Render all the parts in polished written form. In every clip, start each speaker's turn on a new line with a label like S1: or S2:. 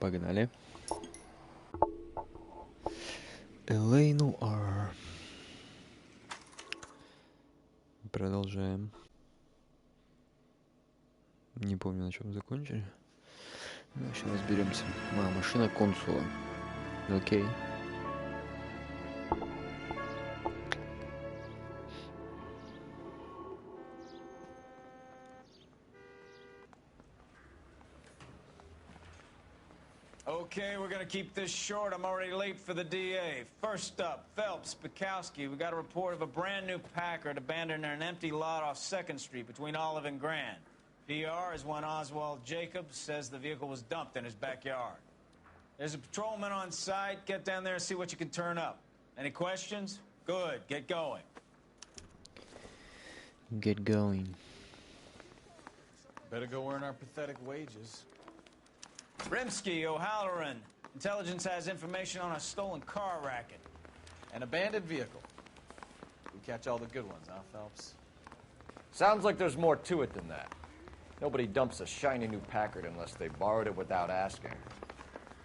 S1: Погнали. LA Noire. Продолжаем. Не помню, на чем закончили. Ну, сейчас разберемся. Машина консула. Окей.
S2: Okay, we're gonna keep this short. I'm already late for the DA. First up, Phelps, Bukowski. We got a report of a brand new Packard abandoned in an empty lot off 2nd Street between Olive and Grand. PR is one Oswald Jacobs says the vehicle was dumped in his backyard. There's a patrolman on site. Get down there and see what you can turn up. Any questions? Good. Get going.
S1: Get going.
S2: Better go earn our pathetic wages. Rimsky, O'Halloran. Intelligence has information on a stolen car racket. An abandoned vehicle. We catch all the good ones, huh, Phelps?
S3: Sounds like there's more to it than that. Nobody dumps a shiny new Packard unless they borrowed it without asking.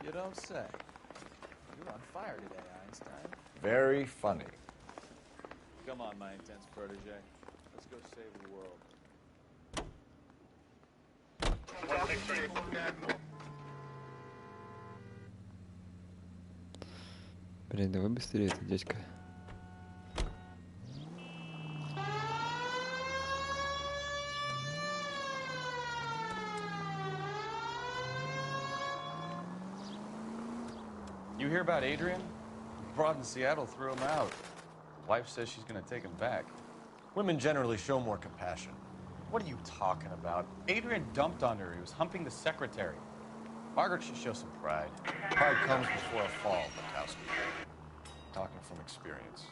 S2: You don't say. You're on fire today, Einstein.
S3: Very funny.
S2: Come on, my intense protege. Let's go save the world.
S1: Блин, давай быстрее, это дядька.
S4: You hear about Adrian? Broad in Seattle threw him out. Wife says she's gonna take him back.
S3: Women generally show more compassion.
S4: What are you talking about? Adrian dumped on her. He was humping the secretary. Margaret should show some pride.
S3: Pride comes before a fall, Bukowski. Talking from experience.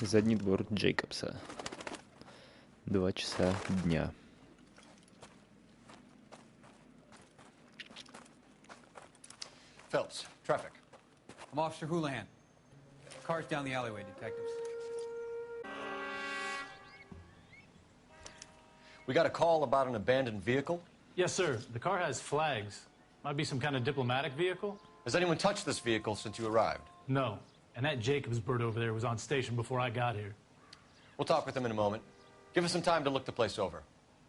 S1: Задний двор Джейкобса. 2 часа дня.
S3: Phelps, traffic.
S5: I'm Officer Houlihan. Car's down the alleyway, detectives.
S3: We got a call about an abandoned vehicle.
S6: Yes, sir. The car has flags. Might be some kind of diplomatic vehicle.
S3: Has anyone touched this vehicle since you arrived?
S6: No. And that Jacobs bird over there was on station before I got here.
S3: We'll talk with him in a moment. Give us some time to look the place over.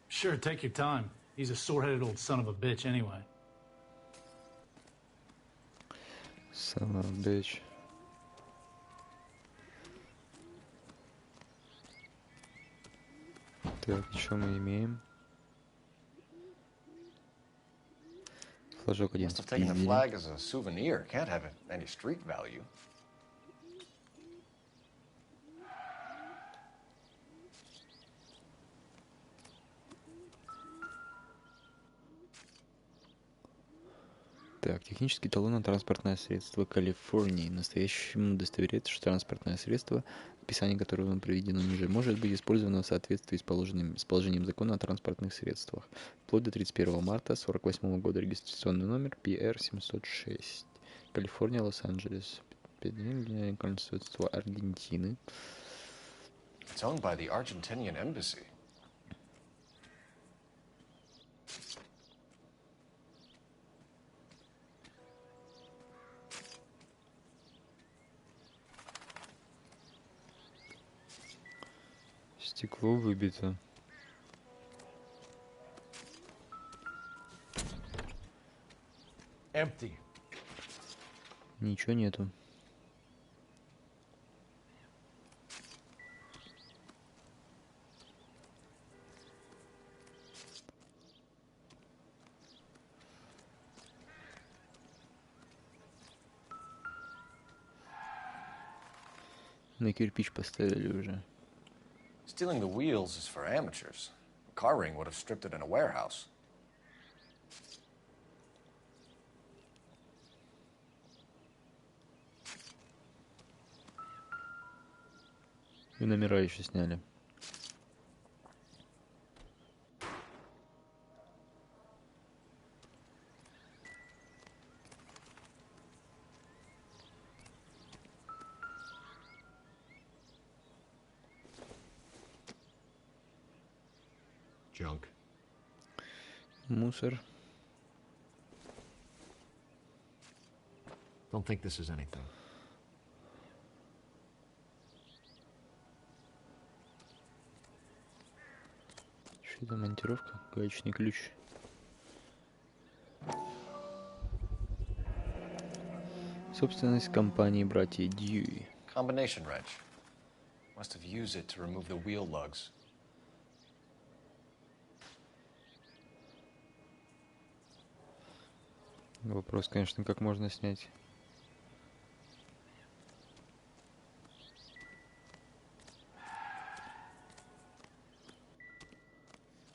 S6: Sure, take your time. He's a sore-headed old son of a bitch anyway.
S1: Son of a bitch. Так, что мы имеем? Флажок один.
S3: Must have taken the flag as a souvenir. Can't have any street value.
S1: Так, технический талон на транспортное средство Калифорнии. Настоящему удостоверяется, что транспортное средство, описание которого приведено ниже, может быть использовано в соответствии с положением закона о транспортных средствах. Вплоть до 31 марта 1948 года. Регистрационный номер PR-706. Калифорния, Лос-Анджелес. Консульство Аргентины.
S3: It's owned by the Argentinian embassy.
S1: Стекло выбито.
S3: Empty.
S1: Ничего нету. На кирпич поставили уже.
S3: Stealing the wheels is for amateurs. A car ring would have stripped it in a warehouse.
S1: И номера еще сняли.
S3: Junk.
S1: Мусор.
S3: Don't think this is anything.
S1: Что это, монтировка? Гаечный ключ. Собственность компании братья Дьюи.
S3: Combination wrench. Must have used it to remove the wheel lugs.
S1: Вопрос, конечно, как можно снять.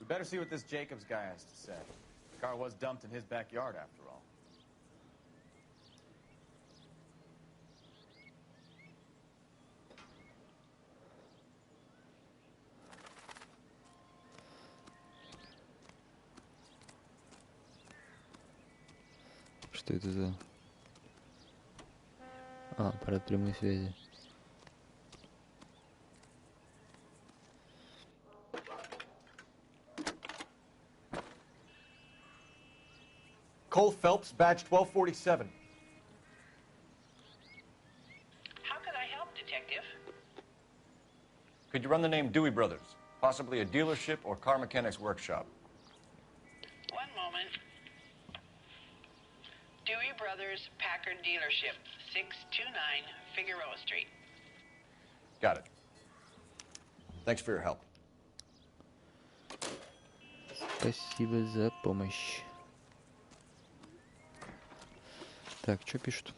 S4: We better see what this Jacobs guy has to say. The car was dumped in his backyard, after all.
S1: Что это за... аппарат прямой связи.
S3: Cole Phelps, badge 1247.
S7: How can I help, Detective?
S3: Could you run the name Dewey Brothers? Possibly a dealership or car mechanics workshop.
S7: One moment. Dewey Brothers Packard Dealership, 629 Figueroa Street.
S3: Got it. Thanks for your help.
S1: Спасибо за помощь. Так, что пишут?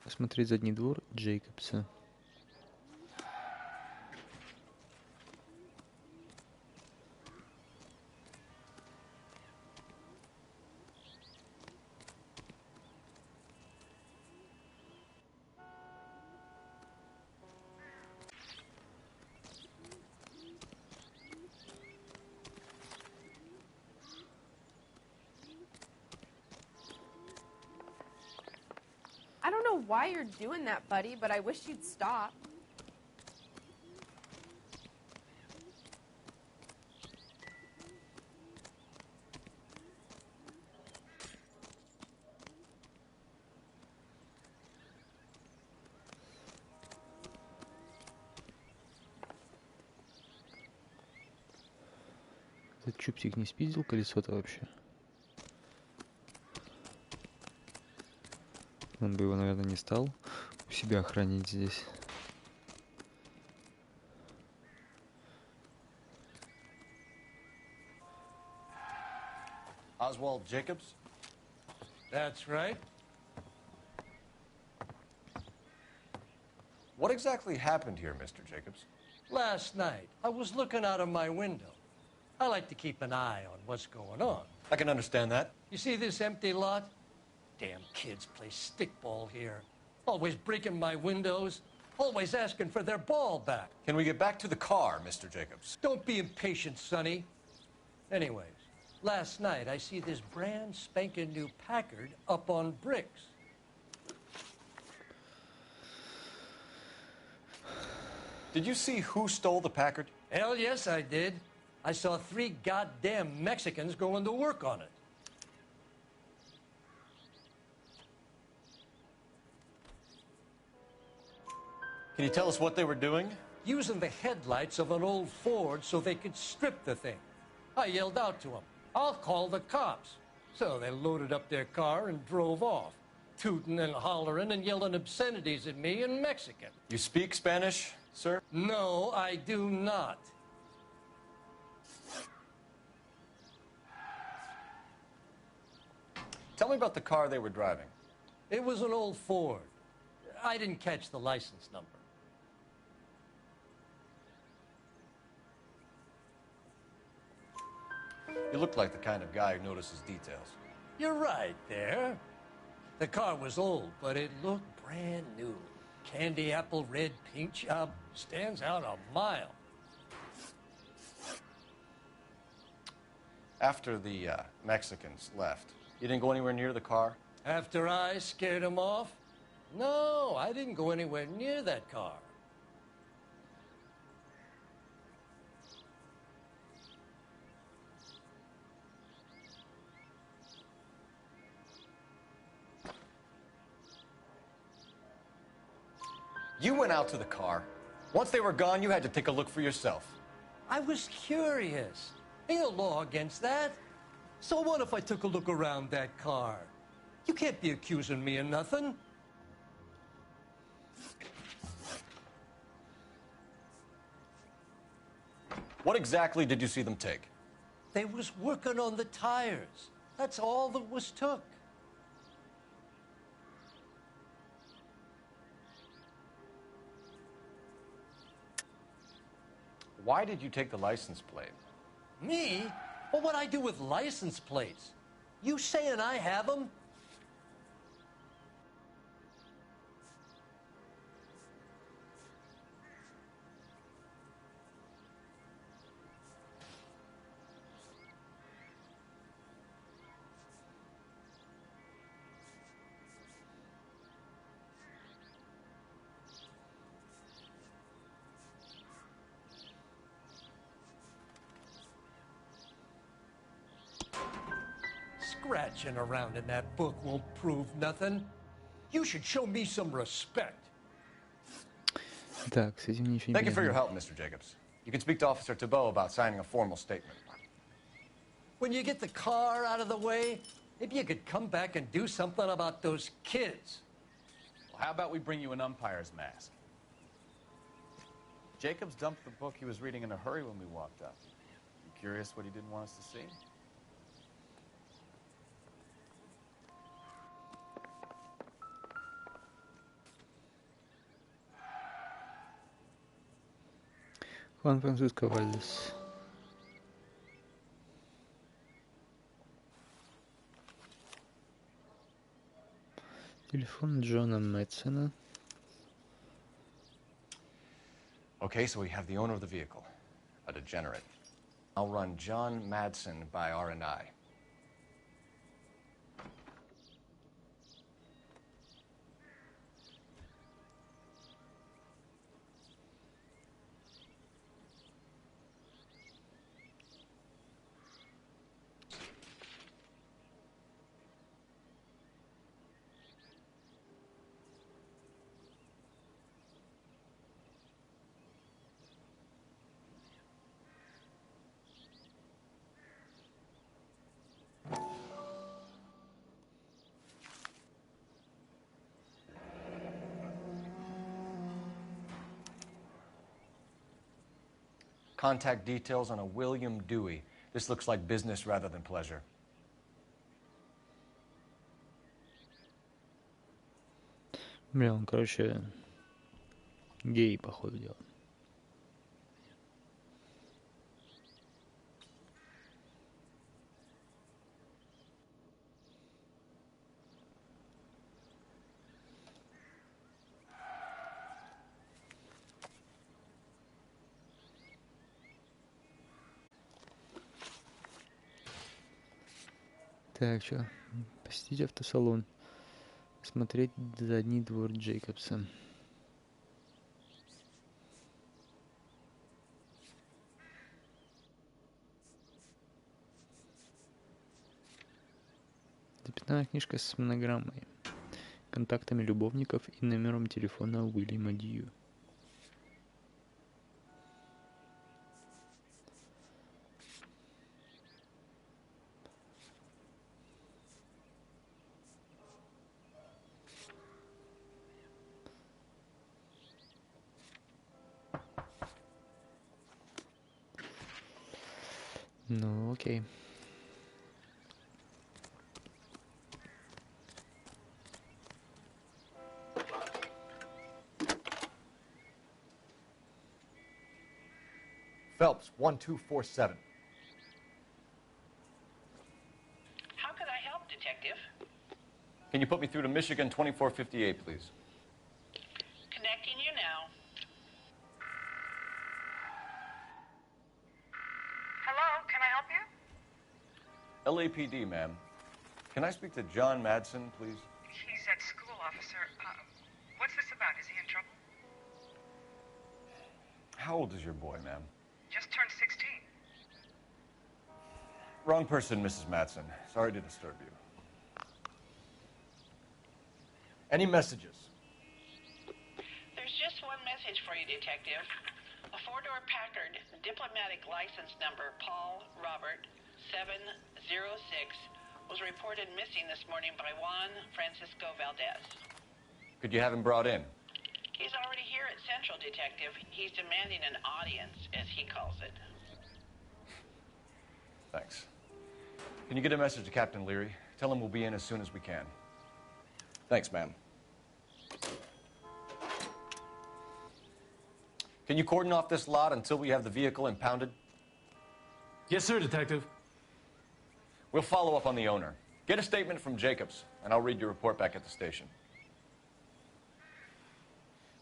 S1: Смотреть задний двор Джейкобса.
S8: I don't know why you're doing that, buddy, but I wish you'd stop.
S1: Этот чупсик не спиздил колесо-то вообще? Он бы его, наверное, не стал у себя хранить здесь.
S3: Oswald Jacobs?
S9: That's right.
S3: What exactly happened here, Mr. Jacobs?
S9: Last night, I was looking out of my window. I like to keep an eye on what's going on.
S3: I can understand that.
S9: You see this empty lot? Damn kids play stickball here. Always breaking my windows. Always asking for their ball back.
S3: Can we get back to the car, Mr. Jacobs?
S9: Don't be impatient, Sonny. Anyways, last night I see this brand spanking new Packard up on bricks.
S3: Did you see who stole the Packard?
S9: Hell yes, I did. I saw 3 goddamn Mexicans going to work on it.
S3: Can you tell us what they were doing?
S9: Using the headlights of an old Ford so they could strip the thing. I yelled out to them, "I'll call the cops." So they loaded up their car and drove off, tooting and hollering and yelling obscenities at me in Mexican.
S3: You speak Spanish, sir?
S9: No, I do not.
S3: Tell me about the car they were driving.
S9: It was an old Ford. I didn't catch the license number.
S3: You look like the kind of guy who notices details.
S9: You're right there. The car was old, but it looked brand new. Candy apple red paint job stands out a mile.
S3: After the Mexicans left, you didn't go anywhere near the car?
S9: After I scared him off? No, I didn't go anywhere near that car.
S3: You went out to the car. Once they were gone, you had to take a look for yourself.
S9: I was curious. Ain't no law against that. So what if I took a look around that car? You can't be accusing me of nothing.
S3: What exactly did you see them take?
S9: They was working on the tires. That's all that was took.
S3: Why did you take the license plate?
S9: Me? Well, what I do with license plates? You saying I have them? Scratching around in that book won't prove nothing. You should show me some respect.
S1: Так, с этим ничего не
S3: Thank you for your
S1: понятно.
S3: help, Mr. Jacobs. You can speak to Officer Thibault about signing a formal statement.
S9: When you get the car out of the way, maybe you could come back and do something about those kids.
S4: Well, how about we bring you an umpire's mask? Jacobs dumped the book he was reading in a hurry when we walked up. You curious what he didn't want us to see?
S1: Juan Francisco Вальдес. Телефон Джона Мэтсона.
S3: Okay, so we have the owner of the vehicle, a degenerate. I'll run John Madsen by R&I. Contact details on a William Dewey. This looks like business rather than pleasure.
S1: Бля, он, короче, гей, походу, дела. Так, что? Посетить автосалон. Смотреть задний двор Джейкобса. Записная книжка с монограммой, контактами любовников и номером телефона Уильяма Дью. Ну, окей.
S3: Phelps, 1247.
S7: How could I help, Detective?
S3: Can you put me through to Michigan 2458, please?
S7: Connecting you now.
S10: Hello, can I help you?
S3: LAPD, ma'am. Can I speak to John Madsen, please?
S10: He's at school, officer. What's this about? Is he in trouble?
S3: How old is your boy, ma'am?
S10: Just turned 16.
S3: Wrong person, Mrs. Madsen. Sorry to disturb you. Any messages?
S7: There's just message for you, Detective. A four-door Packard, diplomatic license number Paul Robert 706, was reported missing this morning by Juan Francisco Valdez.
S3: Could you have him brought in?
S7: He's already here at Central, Detective. He's demanding an audience, as he calls it.
S3: Thanks. Can you get a message to Captain Leary? Tell him we'll be in as soon as we can. Thanks, ma'am. Can you cordon off this lot until we have the vehicle impounded?
S6: Yes, sir, Detective.
S3: We'll follow up on the owner. Get a statement from Jacobs, and I'll read your report back at the station.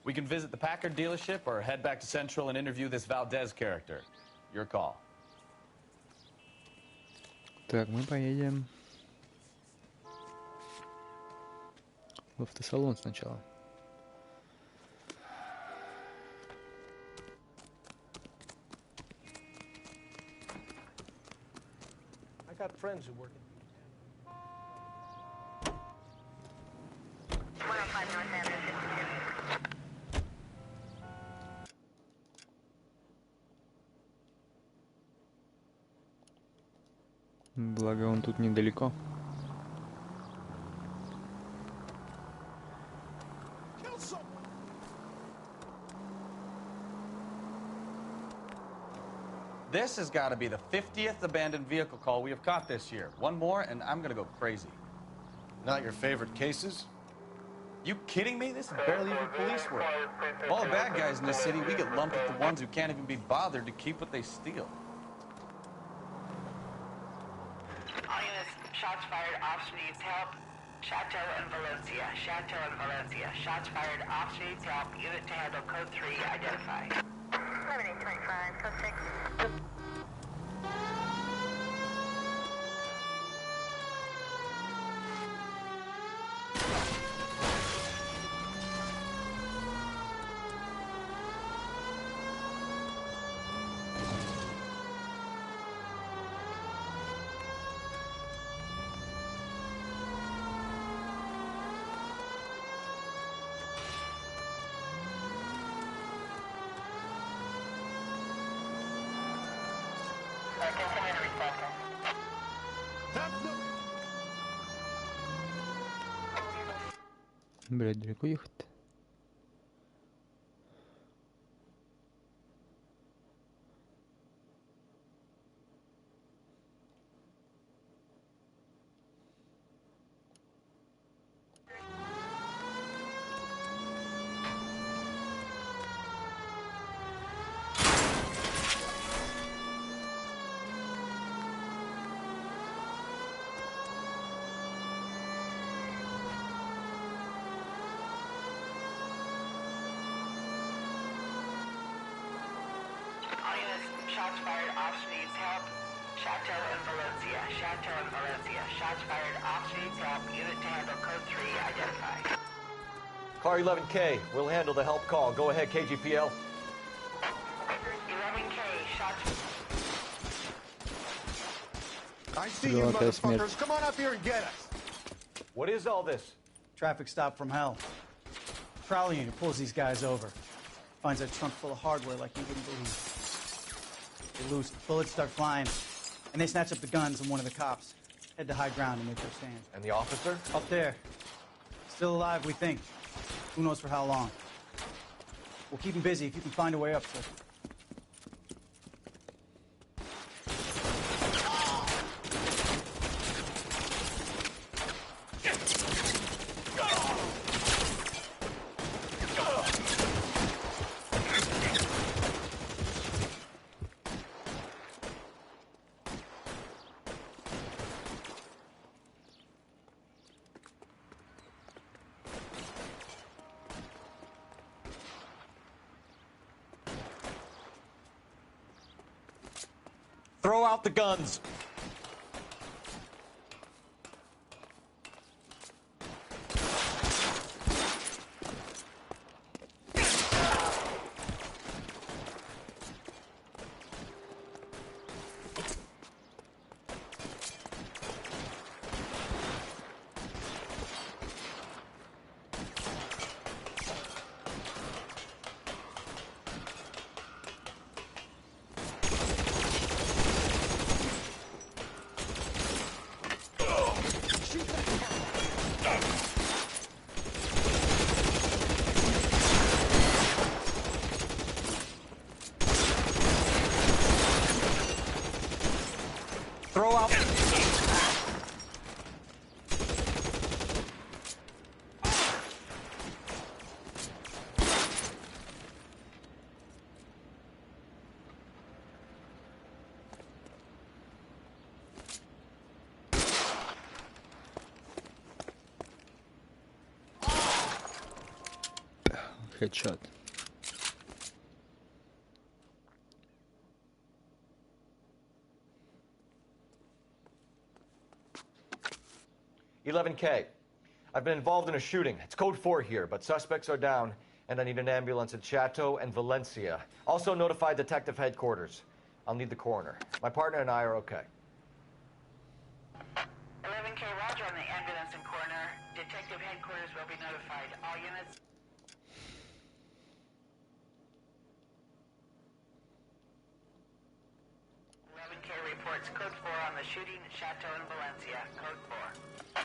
S4: We can visit the Packard dealership or head back to Central and interview this Valdez character. Your call.
S1: Так, мы поедем в автосалон сначала.
S9: I got friends who work at
S10: 105 North Avenue, 52.
S1: Благо он тут недалеко.
S4: This has got to be the 50th abandoned vehicle call we have caught this year. One more, and I'm going to go crazy.
S3: Not your favorite cases?
S4: You kidding me? This is barely even police work. Of all the bad guys in this city, we get lumped with the ones who can't even be bothered to keep what they steal.
S7: All units, shots fired, officer needs help. Chateau and Valencia. Chateau and Valencia. Shots fired, officer needs help. Unit to handle code 3, identify.
S10: 7825, code 6. Continue to respond.
S1: Блядь, далеко ехать-то?
S7: All units, shots fired, officer needs help. Chateau and Valencia. Chateau and Valencia. Shots fired, officer needs help. Unit to handle code 3, identify.
S3: Car 11K, we'll handle the help call. Go ahead, KGPL.
S7: 11K, shots.
S11: I see you,
S1: Золотая
S11: motherfuckers.
S1: смерть.
S11: Come on up here and get us.
S3: What is all this?
S5: Traffic stop from hell. Prowler unit pulls these guys over. Finds a trunk full of hardware like you wouldn't believe. They loose, bullets start flying, and they snatch up the guns and one of the cops. Head to high ground and make their stand.
S3: And the officer?
S5: Up there. Still alive, we think. Who knows for how long. We'll keep him busy if you can find a way up, sir.
S4: Throw out the guns.
S3: Throw out.
S1: Headshot.
S3: $11K. I've been involved in a shooting. It's code 4 here, but suspects are down, and I need an ambulance at Chateau and Valencia. Also notify detective headquarters. I'll need the coroner. My partner and I are okay.
S7: 11K, roger on the ambulance and coroner. Detective headquarters will be notified. All units... reports code 4 on the shooting at Chateau in Valencia. Code 4.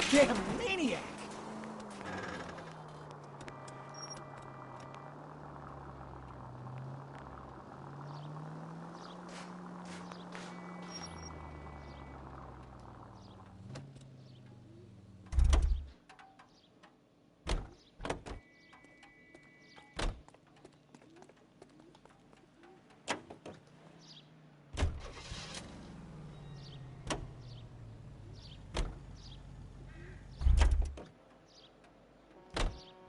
S5: Damn maniac!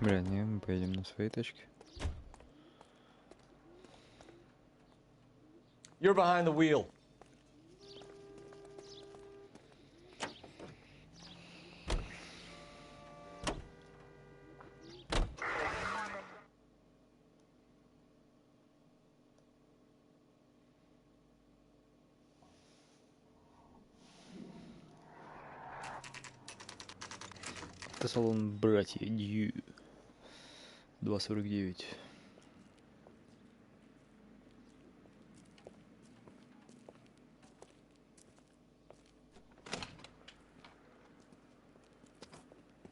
S1: Бля, не, мы поедем на своей тачке.
S3: You're behind the wheel.
S1: Это салон братья Дью. 2.49.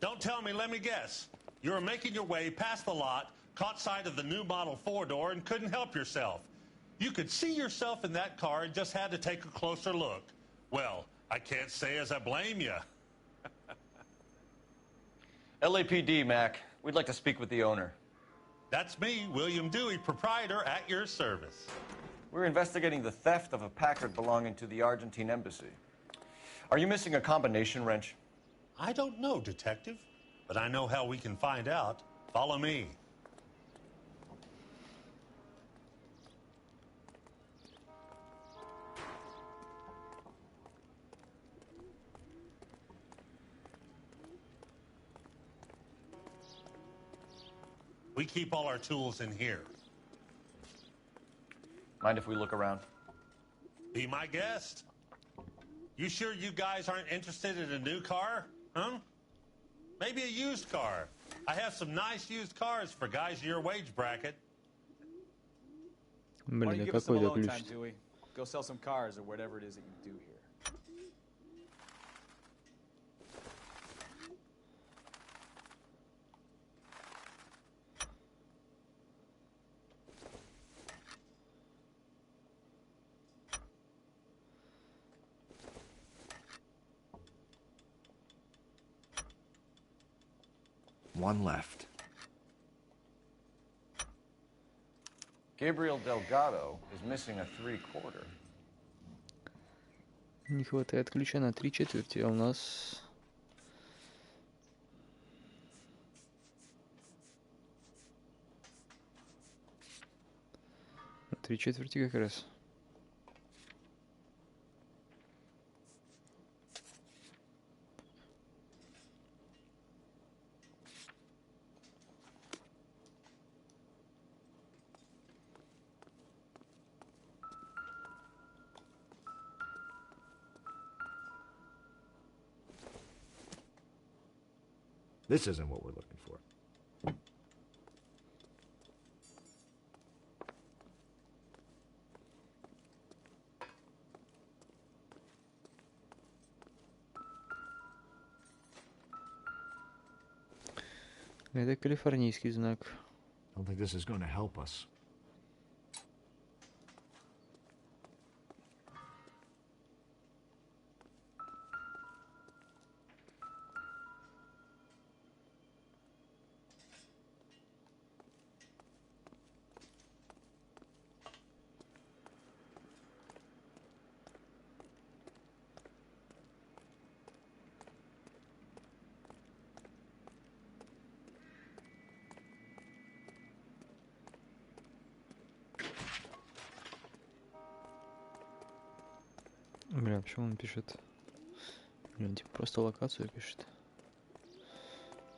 S12: Don't tell me, let me guess. You were making your way past the lot, caught sight of the new model 4-door, and couldn't help yourself. You could see yourself in that car and just had to take a closer look. Well, I can't say as I blame you.
S3: LAPD, Mac. We'd like to speak with the owner.
S12: That's me, William Dewey, proprietor, at your service.
S3: We're investigating the theft of a Packard belonging to the Argentine embassy. Are you missing a combination wrench?
S12: I don't know, Detective, but I know how we can find out. Follow me. We keep all our tools in here.
S3: Mind if we look around?
S12: Be my guest. You sure you guys aren't interested in a new car? Huh? Maybe a used car. I have some nice used cars for guys in your wage bracket.
S4: Why don't
S1: Блин,
S4: you
S1: а
S4: give us some
S1: какой
S4: alone time,
S1: заключить?
S4: Dewey? Go sell some cars or whatever it is that you do here.
S3: One left. Gabriel Delgado is missing a 3/4.
S1: Не хватает ключа на 3/4, а у нас... На 3/4 как раз.
S11: This isn't what we're looking for.
S1: Это калифорнийский знак.
S11: I don't think this is going to help us.
S1: Бля, почему он пишет? Блин, типа просто локацию пишет.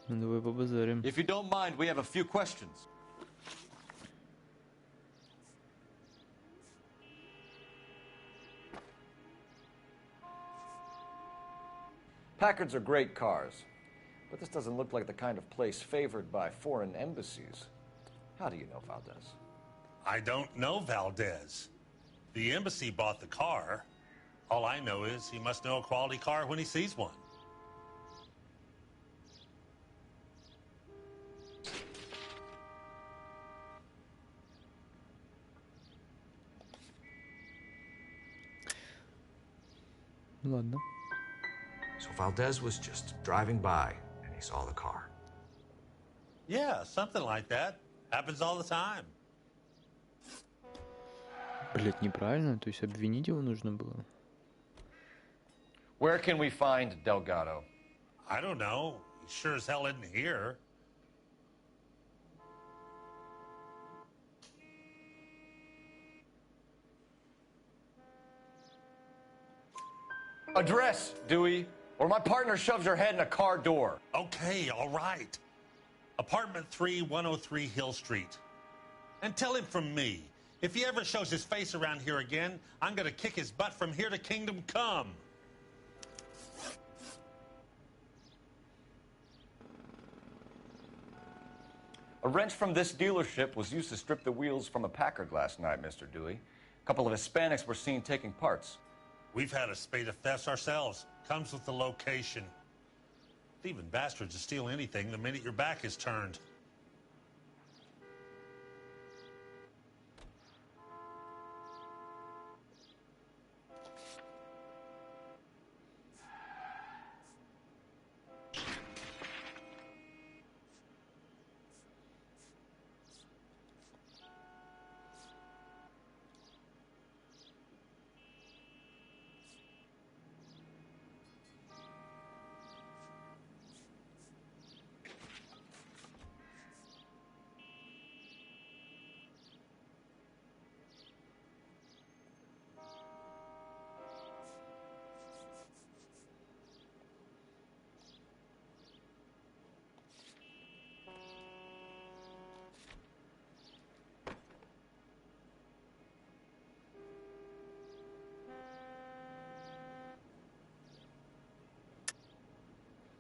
S1: Ну давай побазарим.
S3: If you don't mind, we have a few questions. Packards are great cars, but this doesn't look like the kind of place favored by foreign embassies. How do you know Valdez?
S12: I don't know Valdez. The embassy bought the car. All I know is he must know a quality car when he sees one.
S1: Ладно.
S11: So Valdez was just driving by, and he saw the car.
S12: Yeah, something like that. Happens all the time.
S1: Блять, неправильно, то есть обвинить его нужно было.
S3: Where can we find Delgado?
S12: I don't know. He sure as hell isn't here.
S3: Address, Dewey, or my partner shoves her head in a car door.
S12: Okay, all right. Apartment 3, 103 Hill Street. And tell him from me, if he ever shows his face around here again, I'm gonna kick his butt from here to Kingdom Come.
S3: A wrench from this dealership was used to strip the wheels from a Packard last night, Mr. Dewey. A couple of Hispanics were seen taking parts.
S12: We've had a spate of thefts ourselves. Comes with the location. Thieving bastards will steal anything the minute your back is turned.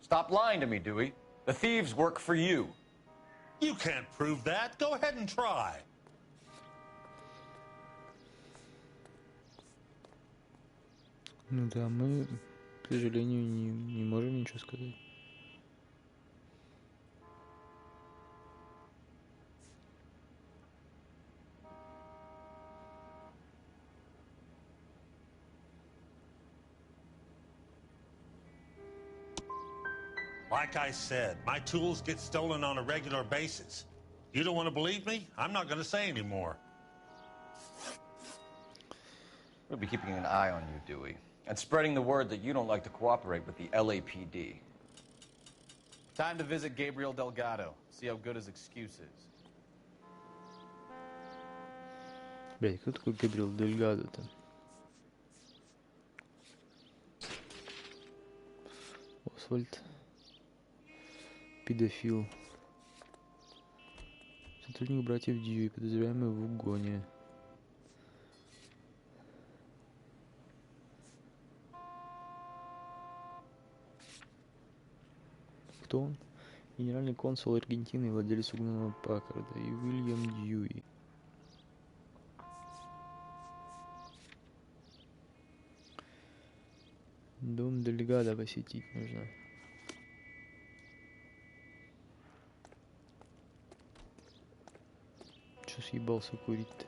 S3: Stop lying to me, Dewey. The thieves work for you.
S12: You can't prove that. Go ahead and try.
S1: Ну да, мы, к сожалению, не можем ничего сказать.
S12: Like I said, my tools get stolen on a regular basis. You don't want to believe me? I'm not going to say anymore.
S3: We'll be keeping an eye on you, Dewey, and spreading the word that you don't like to cooperate with the LAPD.
S4: Time to visit Gabriel Delgado, see how good his excuse is.
S1: Блять, кто такой Габриэл Дельгадо-то? Освальд. Педофил. Сотрудник братьев Дьюи, подозреваемый в угоне. Кто он? Генеральный консул Аргентины и владелец угнанного Паккарда и Уильям Дьюи. Дом делегата посетить нужно. Чё съебался курить-то?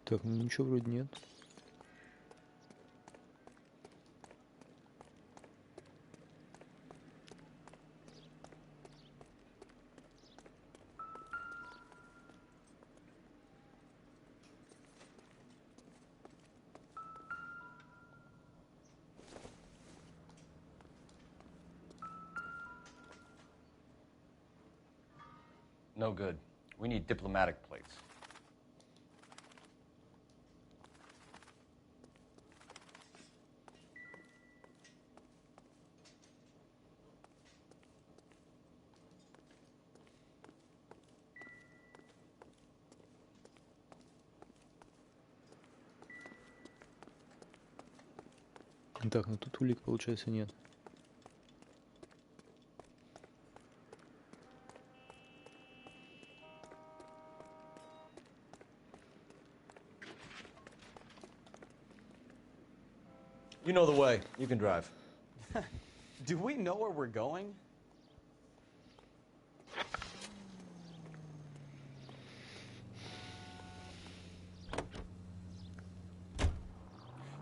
S1: Так, ну ничего вроде нет.
S3: No good. We need diplomatic plates.
S1: Так, ну тут улик, получается, нет.
S3: You know the way. You can drive.
S4: Do we know where we're going?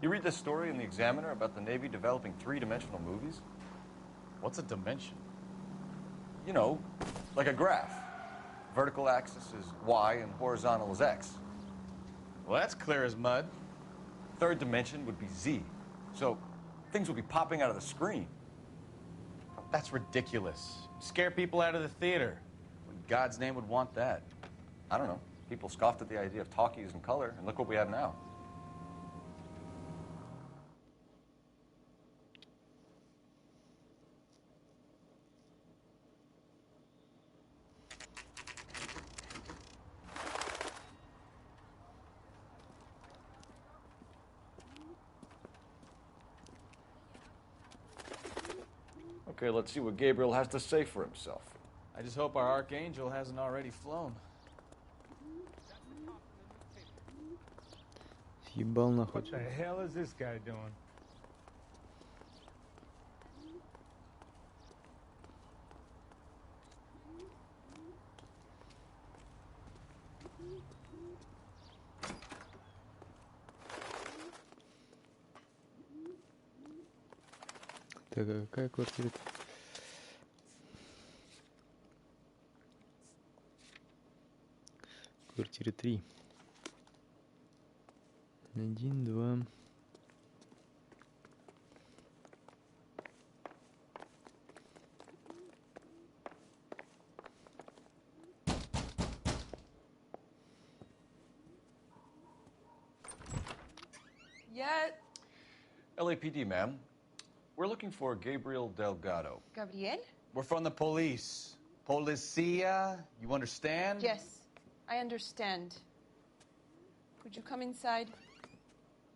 S3: You read this story in the Examiner about the Navy developing three-dimensional movies?
S4: What's a dimension?
S3: You know, like a graph. Vertical axis is Y and horizontal is X.
S4: Well, that's clear as mud.
S3: Third dimension would be Z. So things would be popping out of the screen.
S4: That's ridiculous. Scare people out of the theater. In God's name would want that.
S3: I don't know. People scoffed at the idea of talkies in color, and look what we have now. Okay, let's see what Gabriel has to say for himself.
S4: I just hope our archangel hasn't already flown.
S1: Съебал нахуй.
S13: What the hell is this guy doing?
S1: Так, а какая квартира-то? Квартира 3. 1, 2.
S8: Yet.
S3: LAPD, ma'am. We're looking for Gabriel Delgado.
S8: Gabriel?
S4: We're from the police. Policia, you understand?
S8: Yes, I understand. Could you come inside?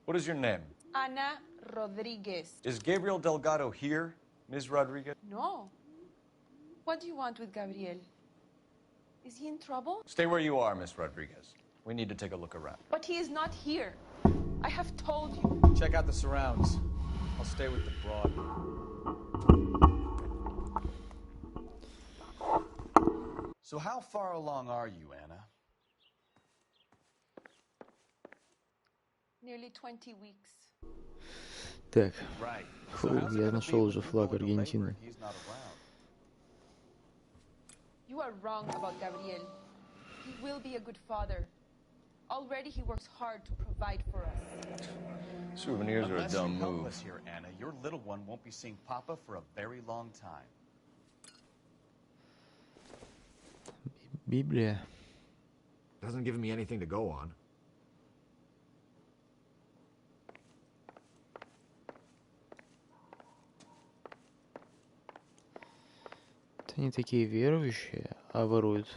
S3: What is your name?
S8: Ana Rodriguez.
S3: Is Gabriel Delgado here, Ms. Rodriguez?
S8: No. What do you want with Gabriel? Is he in trouble?
S3: Stay where you are, Ms. Rodriguez. We need to take a look around.
S8: But he is not here. I have told you.
S4: Check out the surrounds. I'll stay with the broad. So how far along are you, Anna?
S8: Nearly 20 weeks.
S1: Так.
S4: Right.
S1: Фу,
S4: So how's it
S1: я
S4: gonna be
S1: нашел
S4: when
S1: уже
S4: you
S1: флаг
S4: go into
S1: Аргентины.
S4: labor and he's not around?
S8: You are wrong about Gabriel. He will be a good father. Already he works hard to provide for us.
S3: Souvenirs are a
S4: Unless
S3: dumb
S4: you help
S3: move.
S4: us here, Anna, your little one won't be seeing Papa for a very long time.
S1: Библия.
S11: Doesn't give me anything to go on.
S1: Это они такие верующие, а воруют.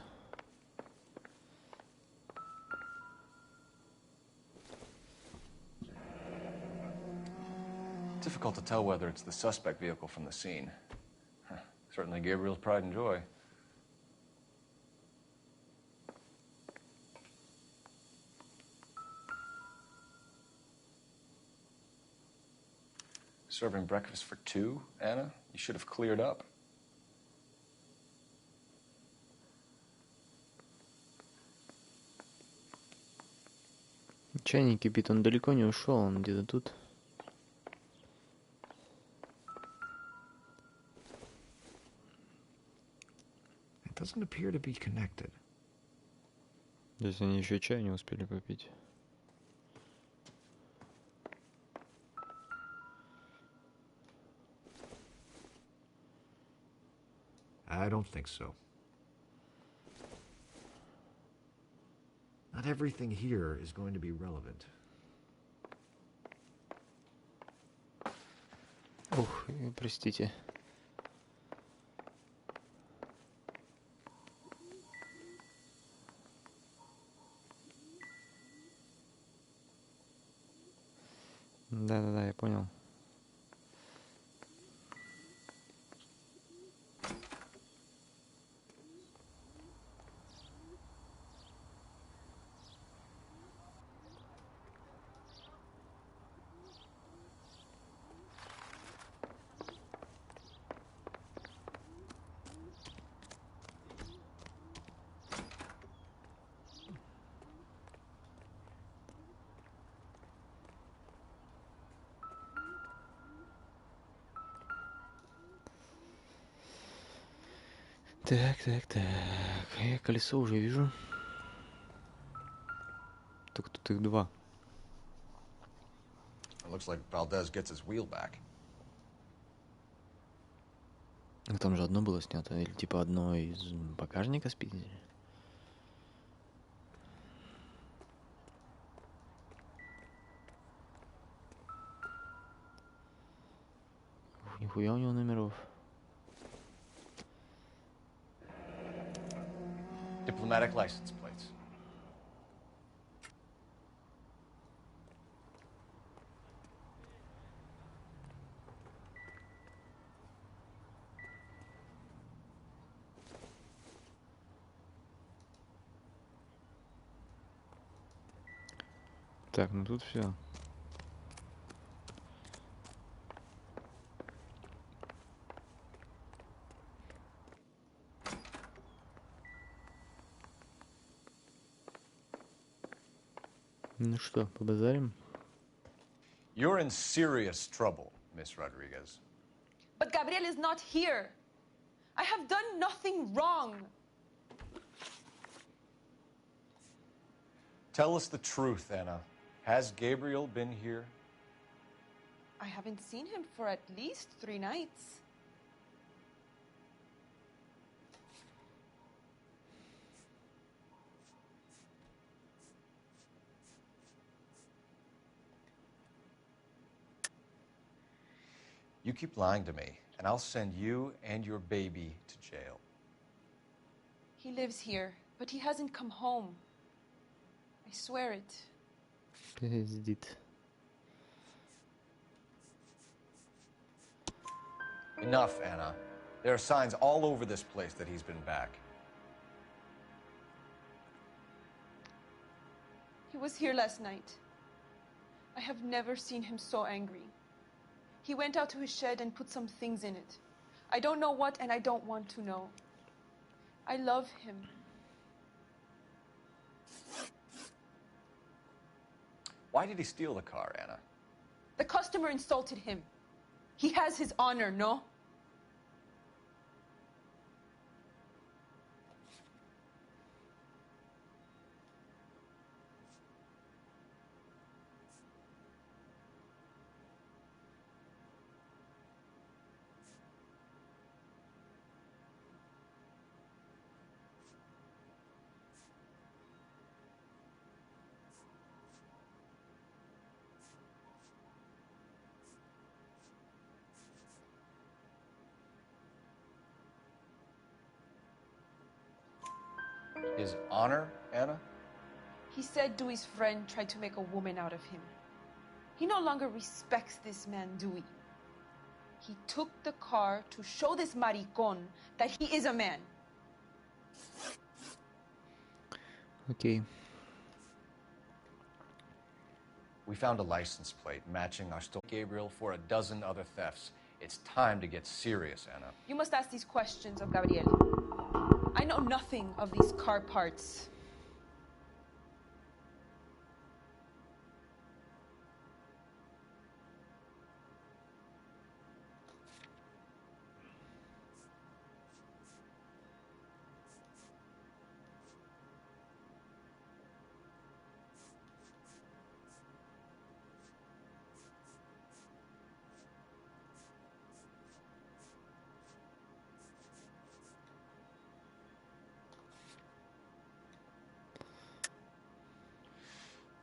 S3: Difficult to tell whether it's the suspect vehicle from the scene. Certainly Gabriel's pride and joy. Serving breakfast for two, Anna? You should have cleared up.
S1: Чайник кипит, он далеко не ушел, он где-то тут.
S11: It doesn't appear to be connected.
S1: То есть они еще чай не успели попить.
S11: I don't think so. Not everything here is going to be relevant.
S1: Ух, простите. Да-да-да, я понял. Так. Я колесо уже вижу. Только тут их два.
S3: It looks like Valdez gets his wheel back.
S1: А там же одно было снято. Или типа одно из багажника спиздили. Ух, нихуя у него номеров.
S3: Diplomatic license plates.
S1: Так, ну тут все. Ну что, побазарим?
S3: You're in serious trouble, Miss Rodriguez.
S8: But Gabriel is not here. I have done nothing wrong.
S3: Tell us the truth, Anna. Has Gabriel been here?
S8: I haven't seen him for at least 3 nights.
S3: You keep lying to me, and I'll send you and your baby to jail.
S8: He lives here, but he hasn't come home. I swear it.
S1: Пиздит.
S3: Enough, Anna. There are signs all over this place that he's been back.
S8: He was here last night. I have never seen him so angry. He went out to his shed and put some things in it. I don't know what, and I don't want to know. I love him.
S3: Why did he steal the car, Anna?
S8: The customer insulted him. He has his honor, no?
S3: His honor, Anna?
S8: He said Dewey's friend tried to make a woman out of him. He no longer respects this man, Dewey. He took the car to show this maricon that he is a man.
S1: Окей.
S3: We found a license plate matching our stolen Gabriel for a dozen other thefts. It's time to get serious, Anna.
S8: You must ask these questions of Gabriel. I know nothing of these car parts.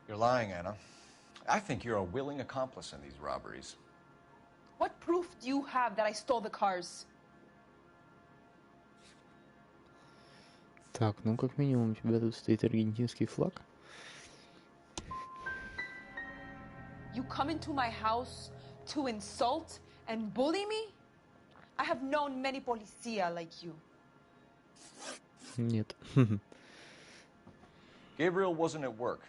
S3: You're lying, Anna. I think you're a willing accomplice in these robberies.
S8: What proof do you have that I stole the cars?
S1: Так, ну как минимум у тебя тут стоит аргентинский флаг.
S8: You come into my house to insult and bully me? I have known many policia like you.
S1: Нет.
S3: Gabriel wasn't at work.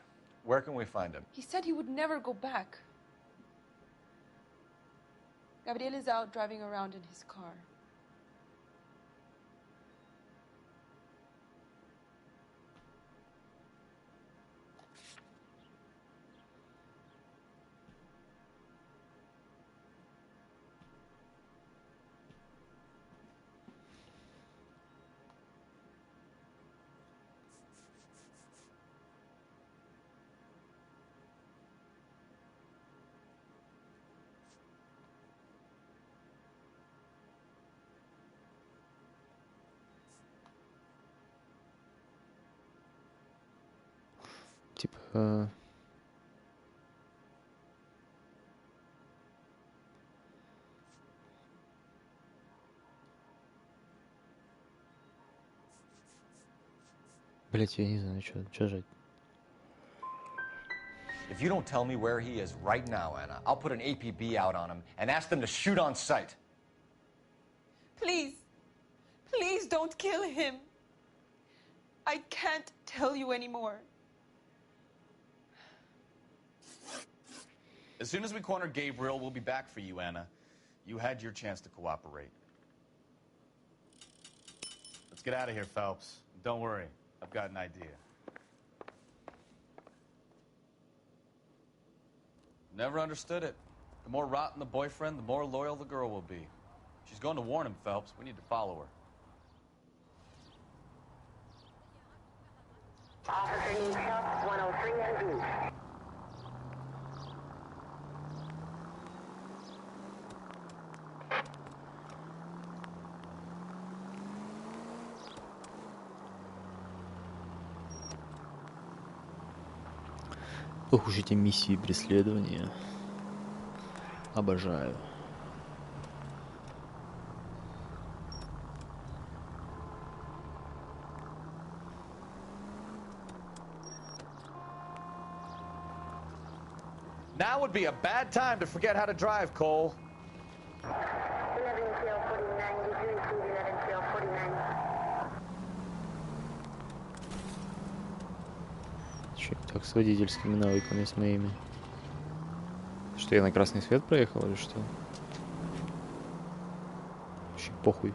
S3: Where can we find him?
S8: He said he would never go back. Gabriel is out driving around in his car.
S1: Типа... Блять, я не знаю, что жать.
S3: If you don't tell me where he is right now, Anna, I'll put an APB out on him and ask them to shoot on sight.
S8: Please, please don't kill him. I can't tell you anymore.
S4: As soon as we corner Gabriel, we'll be back for you, Anna. You had your chance to cooperate. Let's get out of here, Phelps. Don't worry, I've got an idea. Never understood it. The more rotten the boyfriend, the more loyal the girl will be. She's going to warn him, Phelps. We need to follow her.
S14: Officer needs help, 103 and B.
S1: Ох уж эти миссии преследования. Обожаю.
S4: Now would be a bad time to forget how to drive, Cole.
S14: 11 tail 49, did you receive 11 tail 49?
S1: Чё, так с водительскими навыками с моими. Что, я на красный свет проехал или что? Вообще похуй.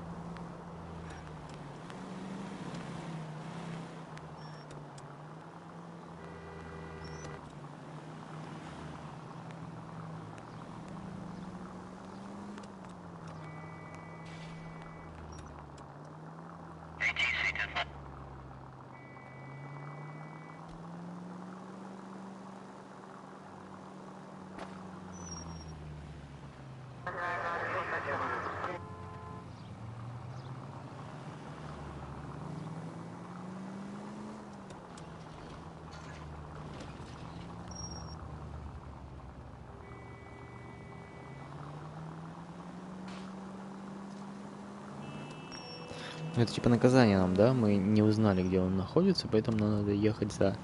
S1: Это типа наказание нам, да? Мы не узнали, где он находится, поэтому нам надо ехать за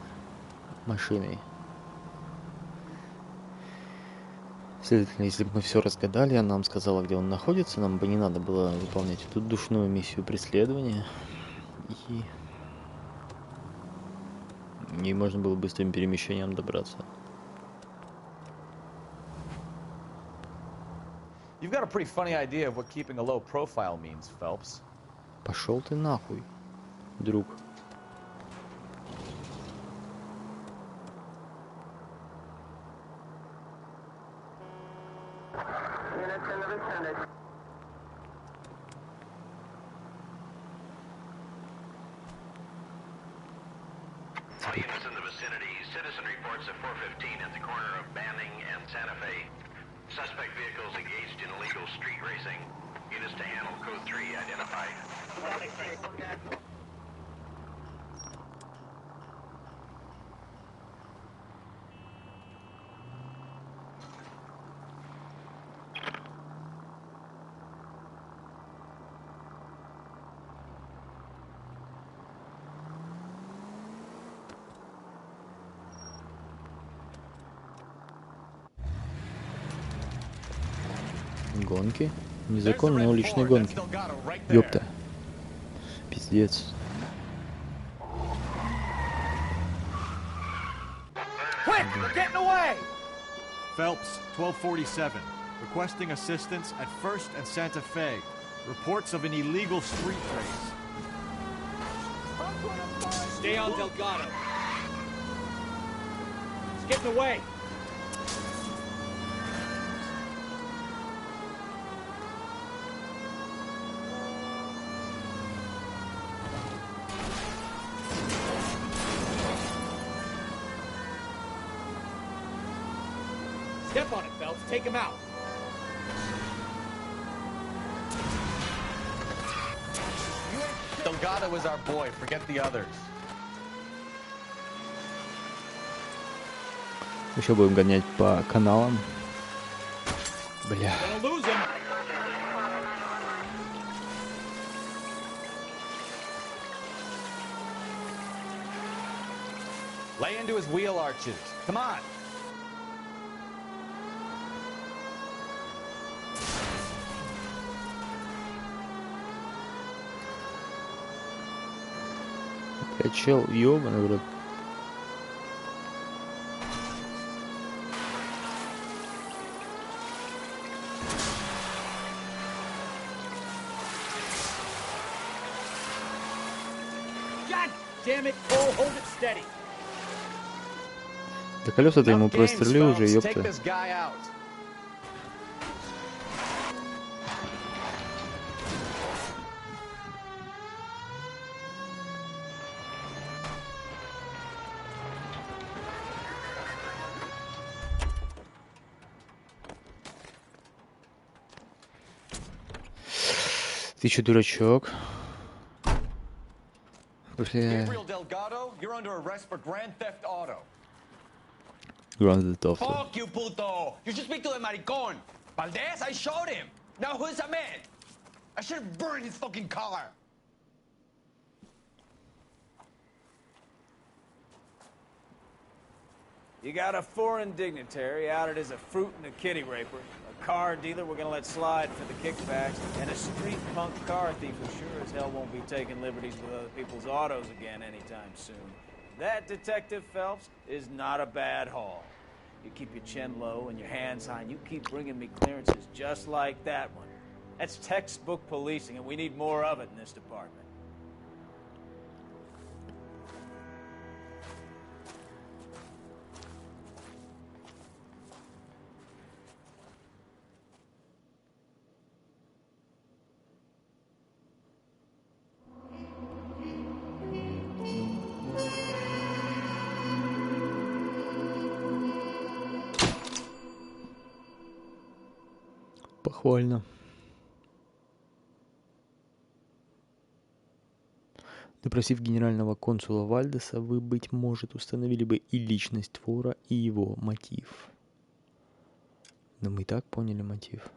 S1: машиной. Следовательно, если бы мы все разгадали, она нам сказала, где он находится, нам бы не надо было выполнять эту душную миссию преследования. И можно было быстрым перемещением добраться.
S4: You've got a pretty funny idea of what keeping a low profile means, Phelps.
S1: Пошел ты нахуй, друг.
S15: All units in the vicinity. Citizen reports at 415 at the corner of Banning and Santa Fe. Suspect vehicles engaged in illegal street racing. Units to handle code 3 identified.
S1: Гонки? Незаконные уличные гонки. Ёпта. Пиздец.
S16: Quick! They're getting away! Phelps, 1247. Requesting assistance at 1st and Santa Fe. Reports of an illegal street race.
S17: Stay on Delgado. It's getting away. Step on it, Phelps. Take him out.
S4: Delgado is our boy. Forget the others.
S1: Еще будем гонять по каналам. Бля.
S17: Gonna lose him.
S4: Lay into his wheel arches. Come on.
S1: Бля, чел, ёбаный в рот.
S17: God damn it, Cole, hold it steady.
S1: Да колеса-то ему прострели уже, ёпта.
S4: Take this guy out.
S1: Ты чё, дурачок? Бля.
S4: Gabriel Delgado, you're under arrest for grand theft auto.
S1: Grand Theft Auto.
S17: Fuck you, puto. You should speak to the maricón. Valdez, I showed him. Now who's a man? I should have burned his fucking car.
S2: You got a foreign dignitary outed as a fruit and a kitty raper, a car dealer we're gonna let slide for the kickbacks, and a street punk car thief who sure as hell won't be taking liberties with other people's autos again anytime soon. That, Detective Phelps, is not a bad haul. You keep your chin low and your hands high, and you keep bringing me clearances just like that one. That's textbook policing, and we need more of it in this department.
S1: Похвально. Допросив генерального консула Вальдеса, вы, быть может, установили бы и личность вора, и его мотив. Но мы и так поняли мотив.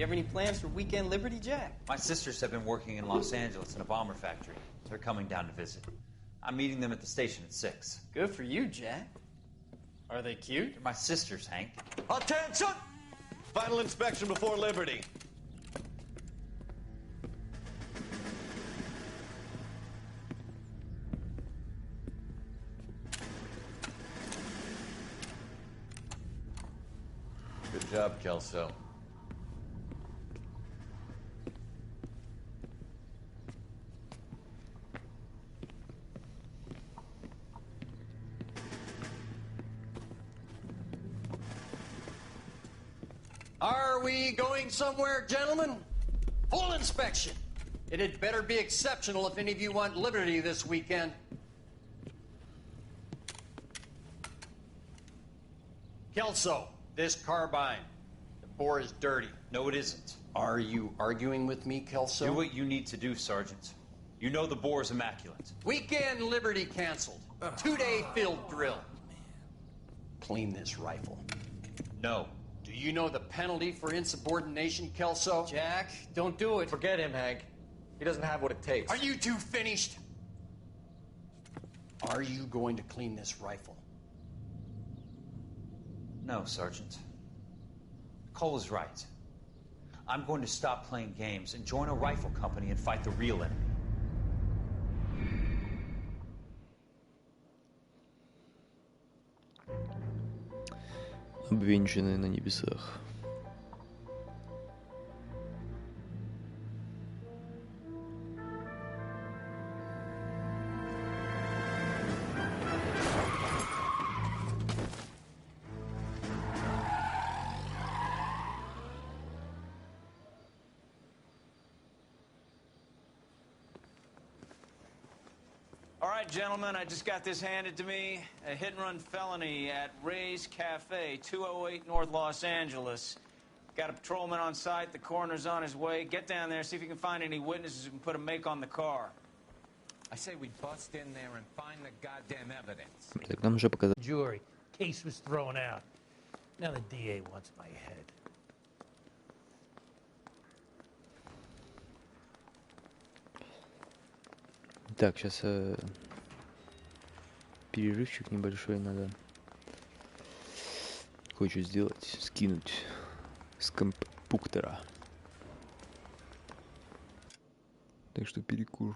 S18: You have any plans for Weekend Liberty, Jack?
S19: My sisters have been working in Los Angeles in a bomber factory. They're coming down to visit. I'm meeting them at the station at 6.
S18: Good for you, Jack. Are they cute?
S19: They're my sisters, Hank.
S4: Attention! Final inspection before Liberty. Good job, Kelso.
S9: Are we going somewhere, gentlemen? Full inspection. It had better be exceptional if any of you want liberty this weekend. Kelso, this carbine. The bore is dirty.
S19: No, it isn't.
S9: Are you arguing with me, Kelso?
S19: Do what you need to do, Sergeant. You know the bore is immaculate.
S9: Weekend liberty canceled. 2-day field drill. Clean this rifle.
S19: No.
S9: Do you know the penalty for insubordination, Kelso?
S18: Jack, don't do it.
S3: Forget him, Hank. He doesn't have what it takes.
S9: Are you two finished? Are you going to clean this rifle?
S19: No, Sergeant. Cole is right. I'm going to stop playing games and join a rifle company and fight the real enemy.
S1: Обвенчанные на небесах.
S2: All right, gentlemen, I just got this handed to me. A hit-and-run felony at Ray's Cafe, 208 North Los Angeles. Got a patrolman on site. The coroner's on his way. Get down there, see if you can find any witnesses who can put a make on the car.
S17: I say we bust in there and find the goddamn evidence.
S1: Так, нам уже показали.
S20: Jury. Case was thrown out. Now the DA wants my head.
S1: Так, сейчас перерывчик небольшой надо кое-что сделать, скинуть с компьютера. Так что перекур.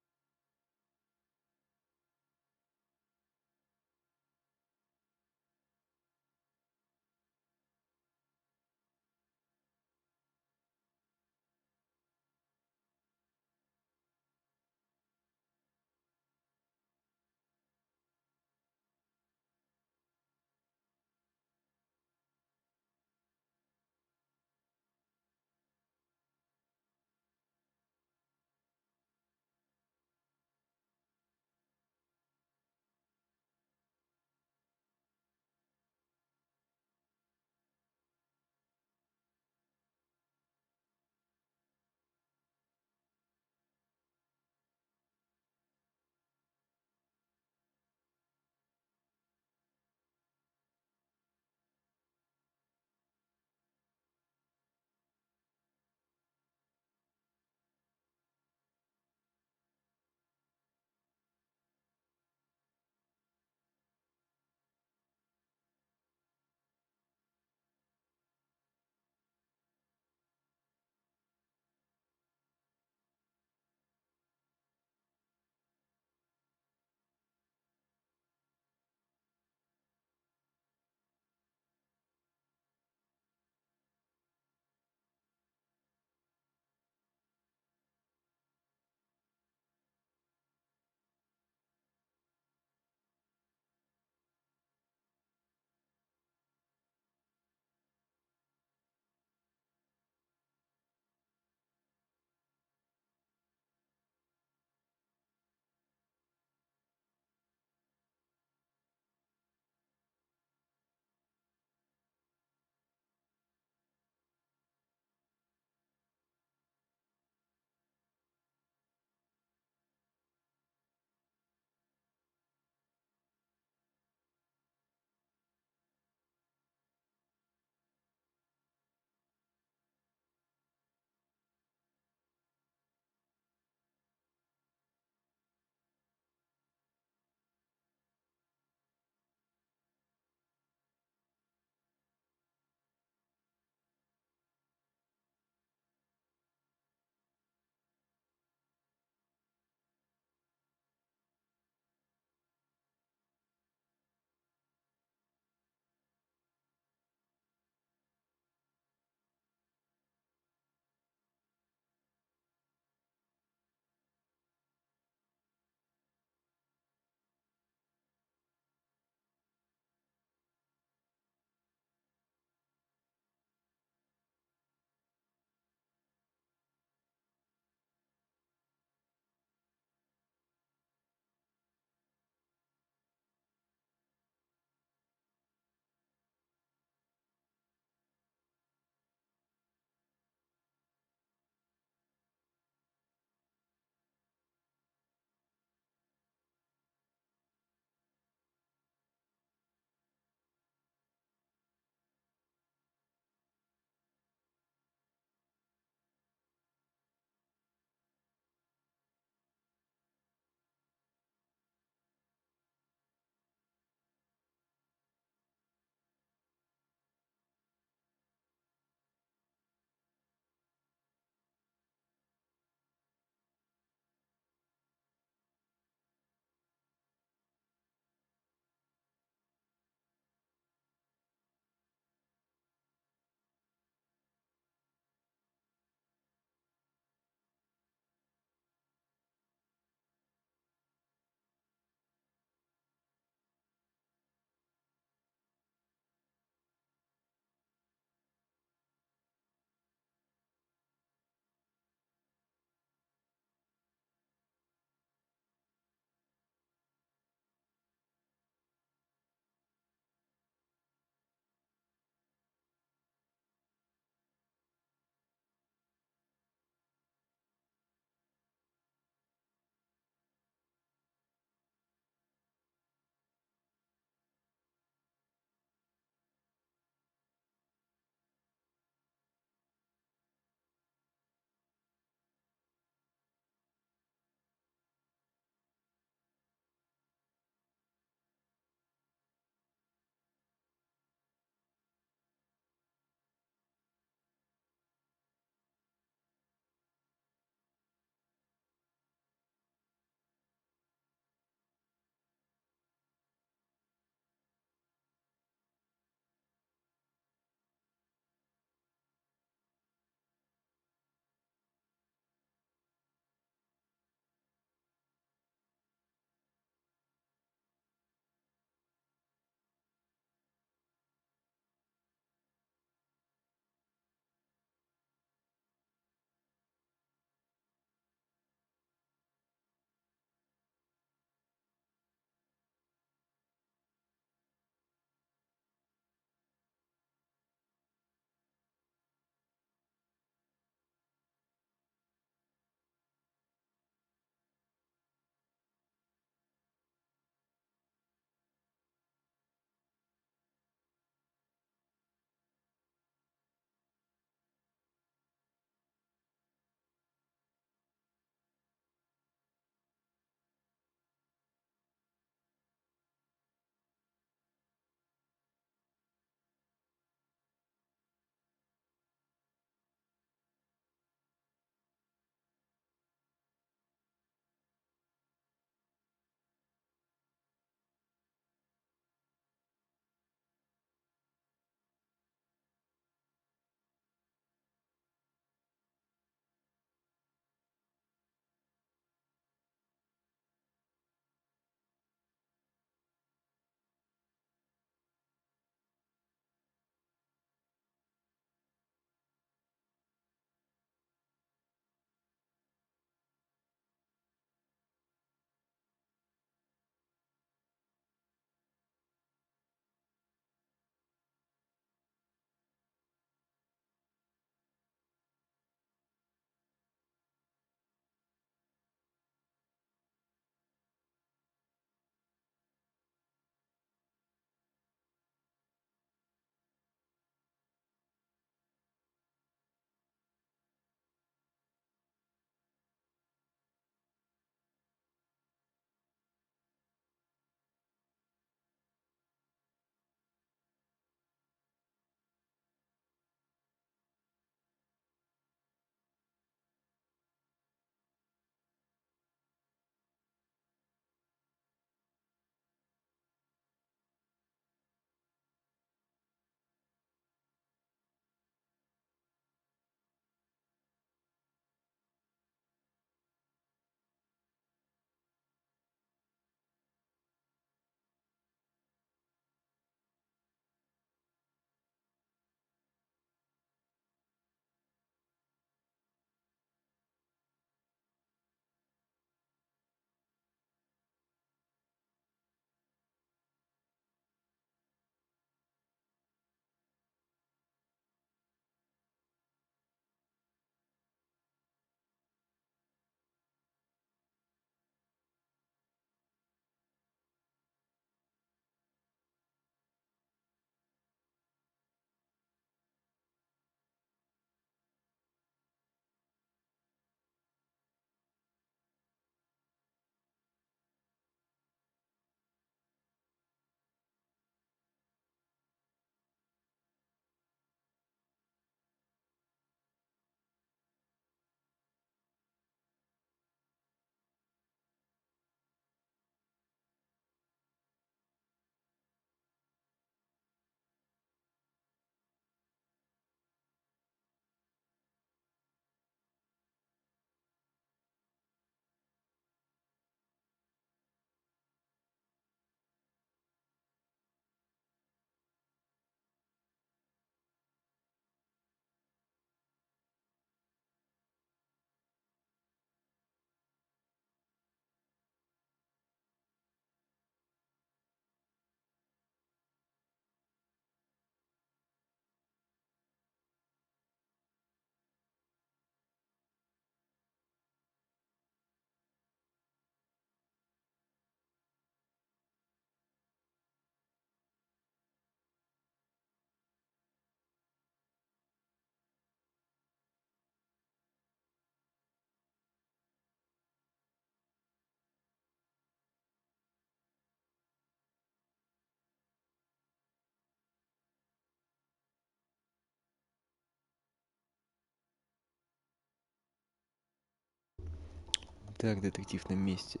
S1: Так, детектив на месте.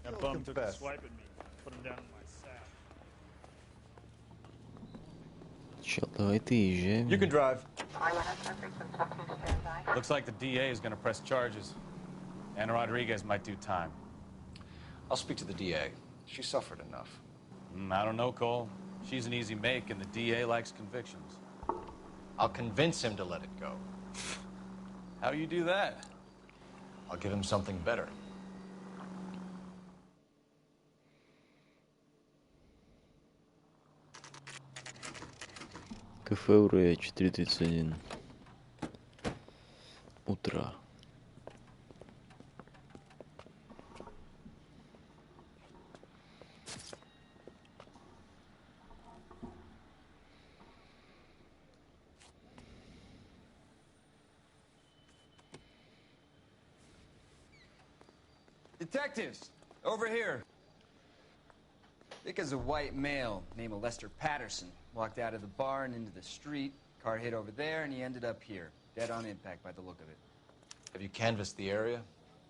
S21: That bum took a swipe at me. Put him down in my sack.
S1: Чел, давай ты езжай.
S3: You can drive.
S4: Looks like the DA is going to press charges. Anna Rodriguez might do time.
S11: I'll speak to the DA. She suffered enough.
S4: I don't know, Cole. She's an easy make, and the DA likes convictions.
S3: I'll convince him to let it go.
S4: How do you do that?
S3: I'll give him something better.
S1: Кафе Уре, 4:31 утра.
S17: Detectives, over here. Dick is a white male named Lester Patterson. Walked out of the bar and into the street. Car hit over there, and he ended up here. Dead on impact by the look of it.
S3: Have you canvassed the area?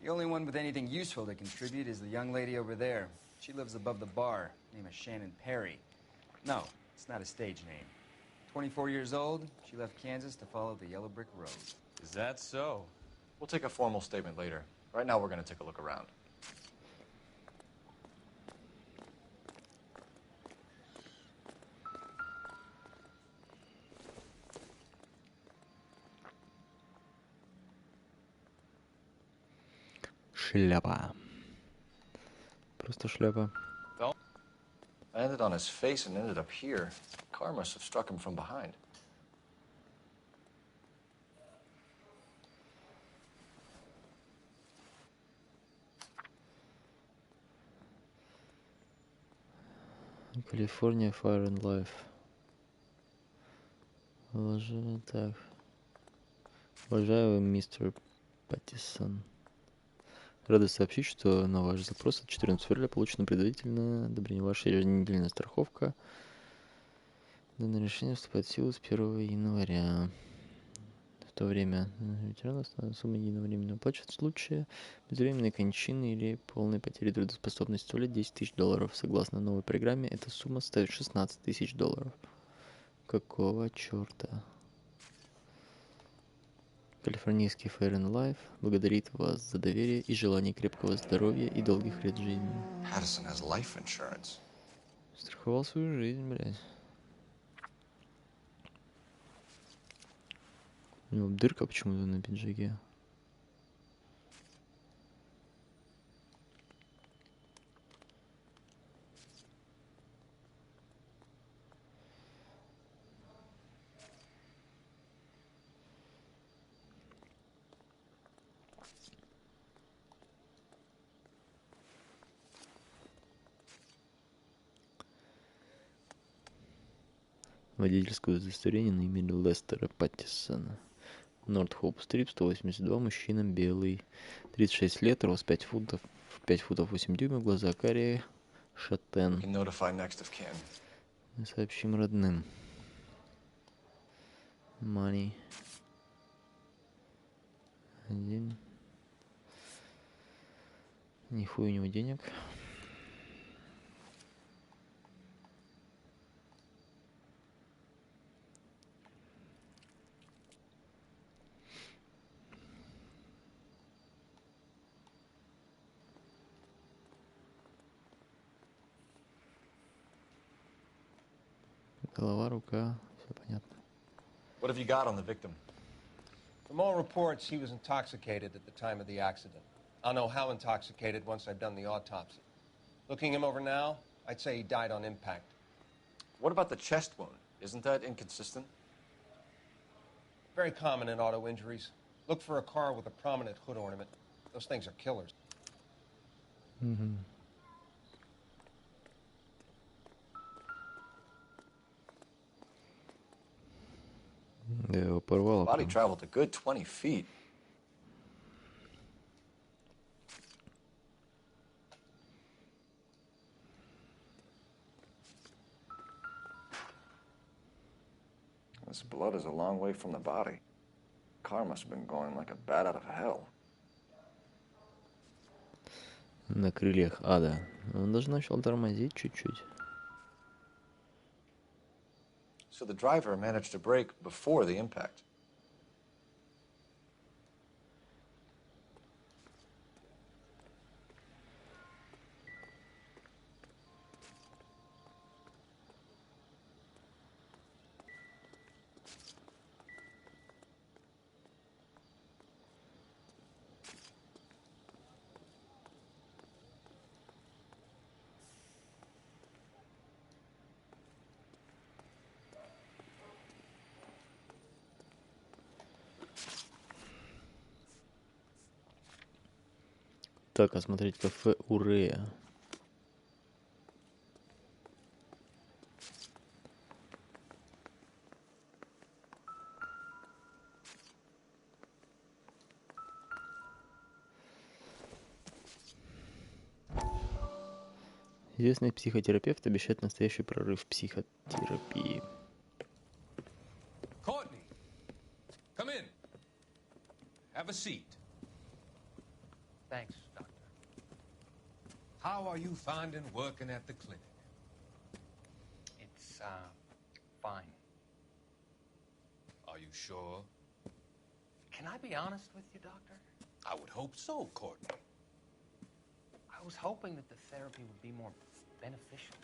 S17: The only one with anything useful to contribute is the young lady over there. She lives above the bar. Name is Shannon Perry. No, it's not a stage name. 24 years old, she left Kansas to follow the yellow brick road.
S4: Is that so?
S3: We'll take a formal statement later. Right now, we're going to take a look around.
S1: Шляпа. Просто шляпа.
S3: Landed on his face and ended up here. The car must have struck him from behind.
S1: Калифорния, Fire and Life. Так. Уважаемый мистер Паттисон. Рада сообщить, что на ваш запрос от 14 февраля получена предварительное одобрение. Ваша еженедельная страховка. Данное решение вступает в силу с 1 января. В то время ветеран основная сумма единовременной уплаты в случае безвременной кончины или полной потери трудоспособности составляет $10 000. Согласно новой программе, эта сумма составит $16 000. Какого черта? Калифорнийский Fair and Life благодарит вас за доверие и желание крепкого здоровья и долгих лет жизни.
S11: Patterson has life insurance.
S1: Страховал свою жизнь, блядь. У него дырка почему-то на пиджаке. Водительское удостоверение на имя Лестера Паттисона. Норт Хоуп-стрит, 182, мужчина, белый, 36 лет, рост 5 футов 8 дюймов, глаза карие, шатен. Мы сообщим родным. Money. 1. Нихуя у него денег. Голова, рука, все понятно.
S3: What have you got on the victim?
S22: From all reports, he was intoxicated at the time of the accident. I'll know how intoxicated once I've done the autopsy. Looking him over now, I'd say he died on impact.
S3: What about the chest wound? Isn't that inconsistent?
S22: Very common in auto injuries. Look for a car with a prominent hood ornament. Those things are killers.
S1: Mm-hmm. Да, его порвало.
S3: Body traveled a good 20 feet. This blood is a long way from the body. Car must have been going like a bat out of hell.
S1: На крыльях ада. Он даже начал тормозить чуть-чуть.
S3: So the driver managed to brake before the impact.
S1: Так, осмотреть кафе Урея. Известный психотерапевт обещает настоящий прорыв в психотерапии.
S6: Courtney, come in. Have a seat.
S18: Thanks, Doctor.
S6: How are you finding working at the clinic?
S18: It's, fine.
S6: Are you sure?
S18: Can I be honest with you, Doctor?
S6: I would hope so, Courtney.
S18: I was hoping that the therapy would be more beneficial.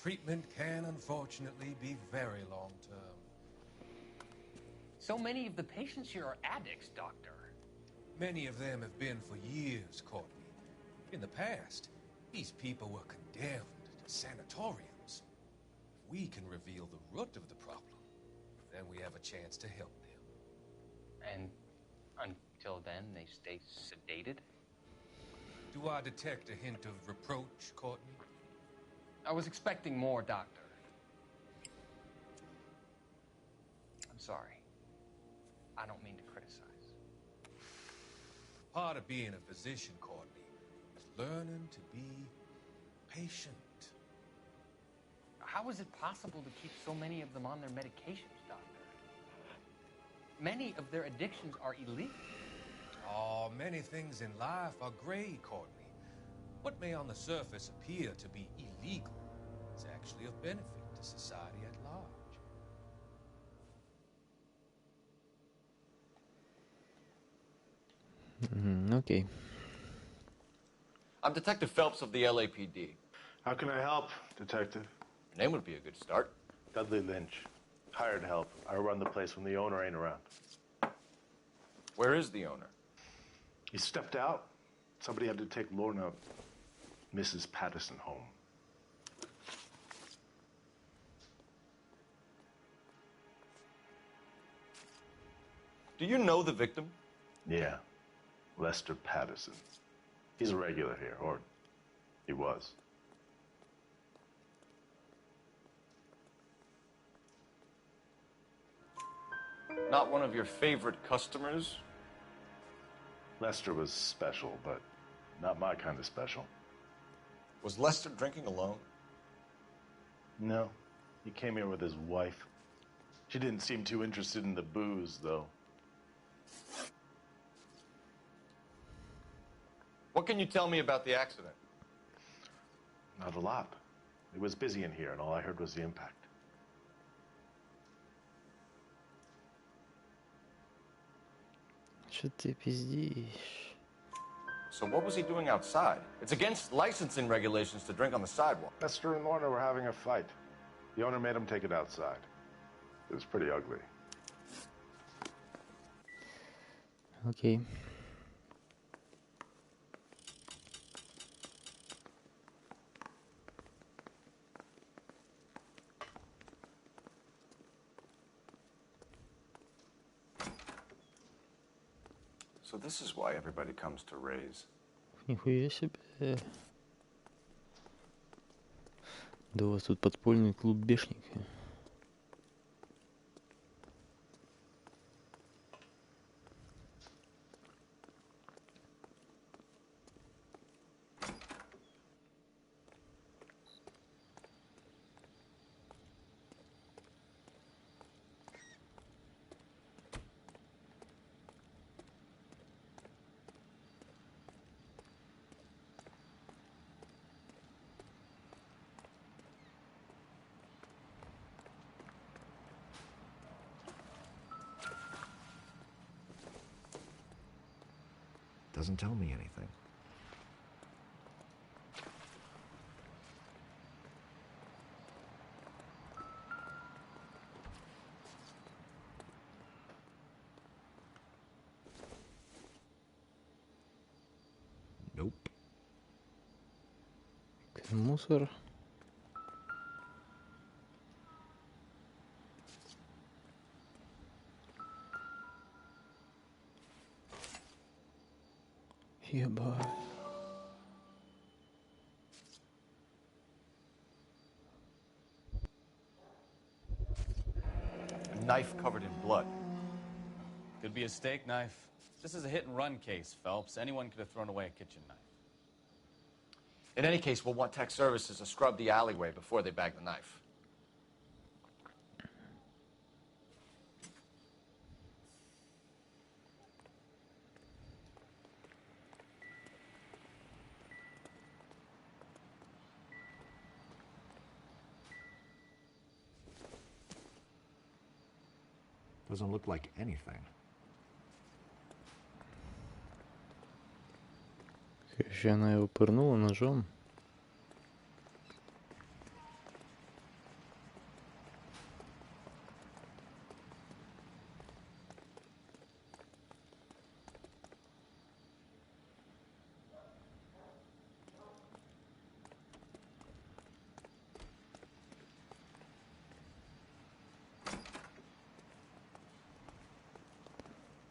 S6: Treatment can, unfortunately, be very long-term.
S18: So many of the patients here are addicts, Doctor.
S6: Many of them have been for years, Courtney. In the past, these people were condemned to sanatoriums. If we can reveal the root of the problem, then we have a chance to help them.
S18: And until then, they stay sedated?
S6: Do I detect a hint of reproach, Courtney?
S18: I was expecting more, Doctor. I'm sorry. I don't mean to criticize.
S6: Part of being a physician, Courtney, is learning to be patient.
S18: How is it possible to keep so many of them on their medications, Doctor? Many of their addictions are illegal.
S6: Oh, many things in life are gray, Courtney. What may on the surface appear to be illegal is actually of benefit to society at large.
S1: Okay.
S3: I'm Detective Phelps of the LAPD.
S10: How can I help, Detective?
S3: Your name would be a good start.
S10: Dudley Lynch. Hired help. I run the place when the owner ain't around.
S3: Where is the owner?
S10: He stepped out. Somebody had to take Lorna, Mrs. Patterson, home.
S3: Do you know the victim?
S10: Yeah. Lester Patterson. He's a regular here, or he was.
S3: Not one of your favorite customers?
S10: Lester was special, but not my kind of special.
S3: Was Lester drinking alone?
S10: No. He came here with his wife. She didn't seem too interested in the booze, though.
S3: What can you tell me about the accident?
S10: Not a lot. It was busy in here, and all I heard was the impact.
S1: Что ты пиздишь?
S3: So what was he doing outside? It's against licensing regulations to drink on the sidewalk.
S10: Lester and Lorna were having a fight. The owner made him take it outside. It was pretty ugly.
S1: Okay.
S3: So this is why everybody comes to Ray's.
S1: Нихуя себе. Да у вас тут подпольный клуб бешника.
S11: doesn't tell me anything. Nope.
S1: Мусор. Ебать.
S22: A knife covered in blood.
S4: Could be a steak knife. This is a hit-and-run case, Phelps. Anyone could have thrown away a kitchen knife.
S3: In any case, we'll want tech services to scrub the alleyway before they bag the knife.
S11: Doesn't look like anything.
S1: Короче, она его пырнула ножом.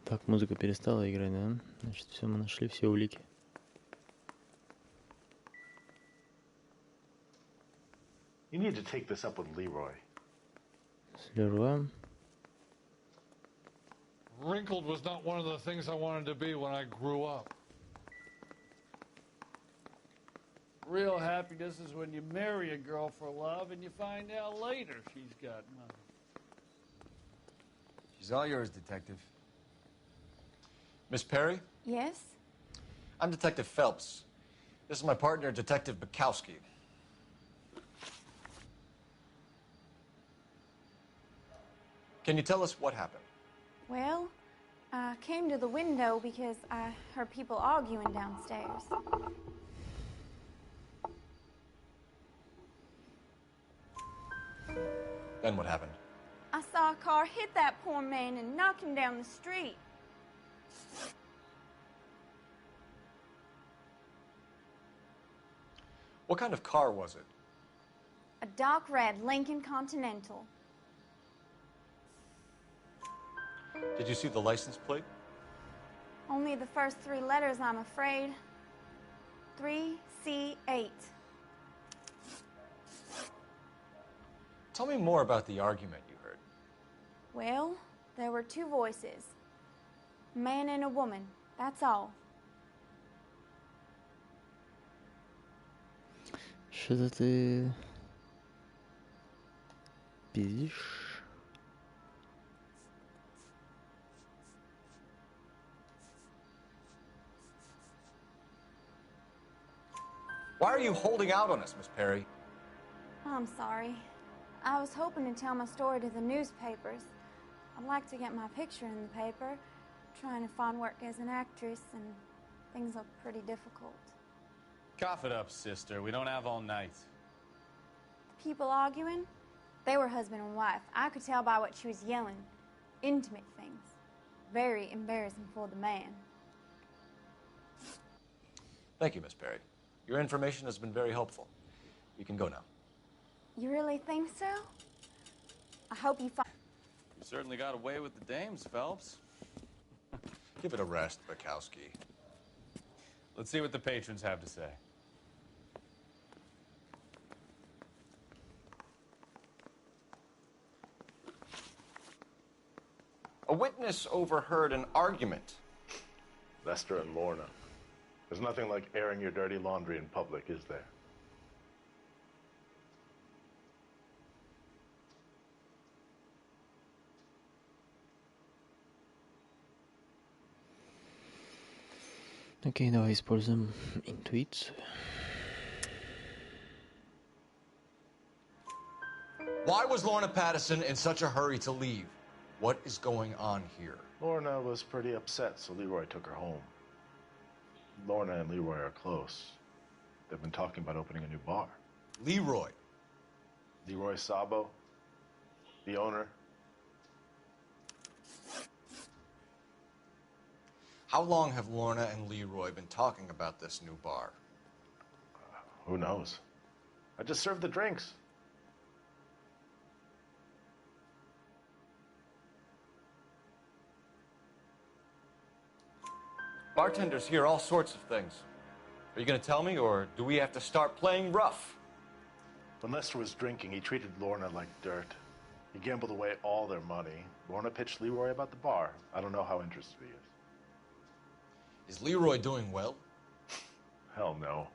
S1: Так, музыка перестала играть, да? Значит, все, мы нашли все улики.
S10: You need to take this up with Leroy.
S1: С Леруа.
S5: Wrinkled was not one of the things I wanted to be when I grew up.
S7: Real happiness is when you marry a girl for love and you find out later she's got money.
S17: She's all yours, Detective.
S3: Miss Perry?
S23: Yes?
S3: I'm Detective Phelps. This is my partner, Detective Bukowski. Can you tell us what happened?
S23: Well, I came to the window because I heard people arguing downstairs.
S3: Then what happened?
S23: I saw a car hit that poor man and knock him down the street.
S3: What kind of car was it?
S23: A dark red Lincoln Continental.
S3: Did you see the license plate?
S23: Only the first three letters, I'm afraid. 3C8.
S3: Tell me more about the argument you heard.
S23: Well, there were two voices. A man and a woman, that's all.
S1: Что-то ты пиздишь?
S3: Why are you holding out on us, Miss Perry?
S23: I'm sorry. I was hoping to tell my story to the newspapers. I'd like to get my picture in the paper. Trying to find work as an actress, and things look pretty difficult.
S4: Cough it up, sister. We don't have all night.
S23: People arguing? They were husband and wife. I could tell by what she was yelling. Intimate things. Very embarrassing for the man.
S3: Thank you, Miss Perry. Your information has been very helpful. You can go now.
S23: You really think so? I hope you find...
S4: You certainly got away with the dames, Phelps.
S3: Give it a rest, Bukowski.
S4: Let's see what the patrons have to say.
S3: A witness overheard an argument.
S10: Lester and Lorna. There's nothing like airing your dirty laundry in public, is there?
S1: Окей, давай используем интуицию.
S3: Why was Lorna Patterson in such a hurry to leave? What is going on here?
S10: Lorna was pretty upset, so Leroy took her home. Lorna and Leroy are close. They've been talking about opening a new bar.
S22: Leroy?
S10: Leroy Sabo, the owner.
S22: How long have Lorna and Leroy been talking about this new bar?
S10: Who knows? I just served the drinks.
S22: Bartenders hear all sorts of things. Are you going to tell me, or do we have to start playing rough?
S10: When Lester was drinking, he treated Lorna like dirt. He gambled away all their money. Lorna pitched Leroy about the bar. I don't know how interested he is.
S22: Is Leroy doing well?
S10: Hell no.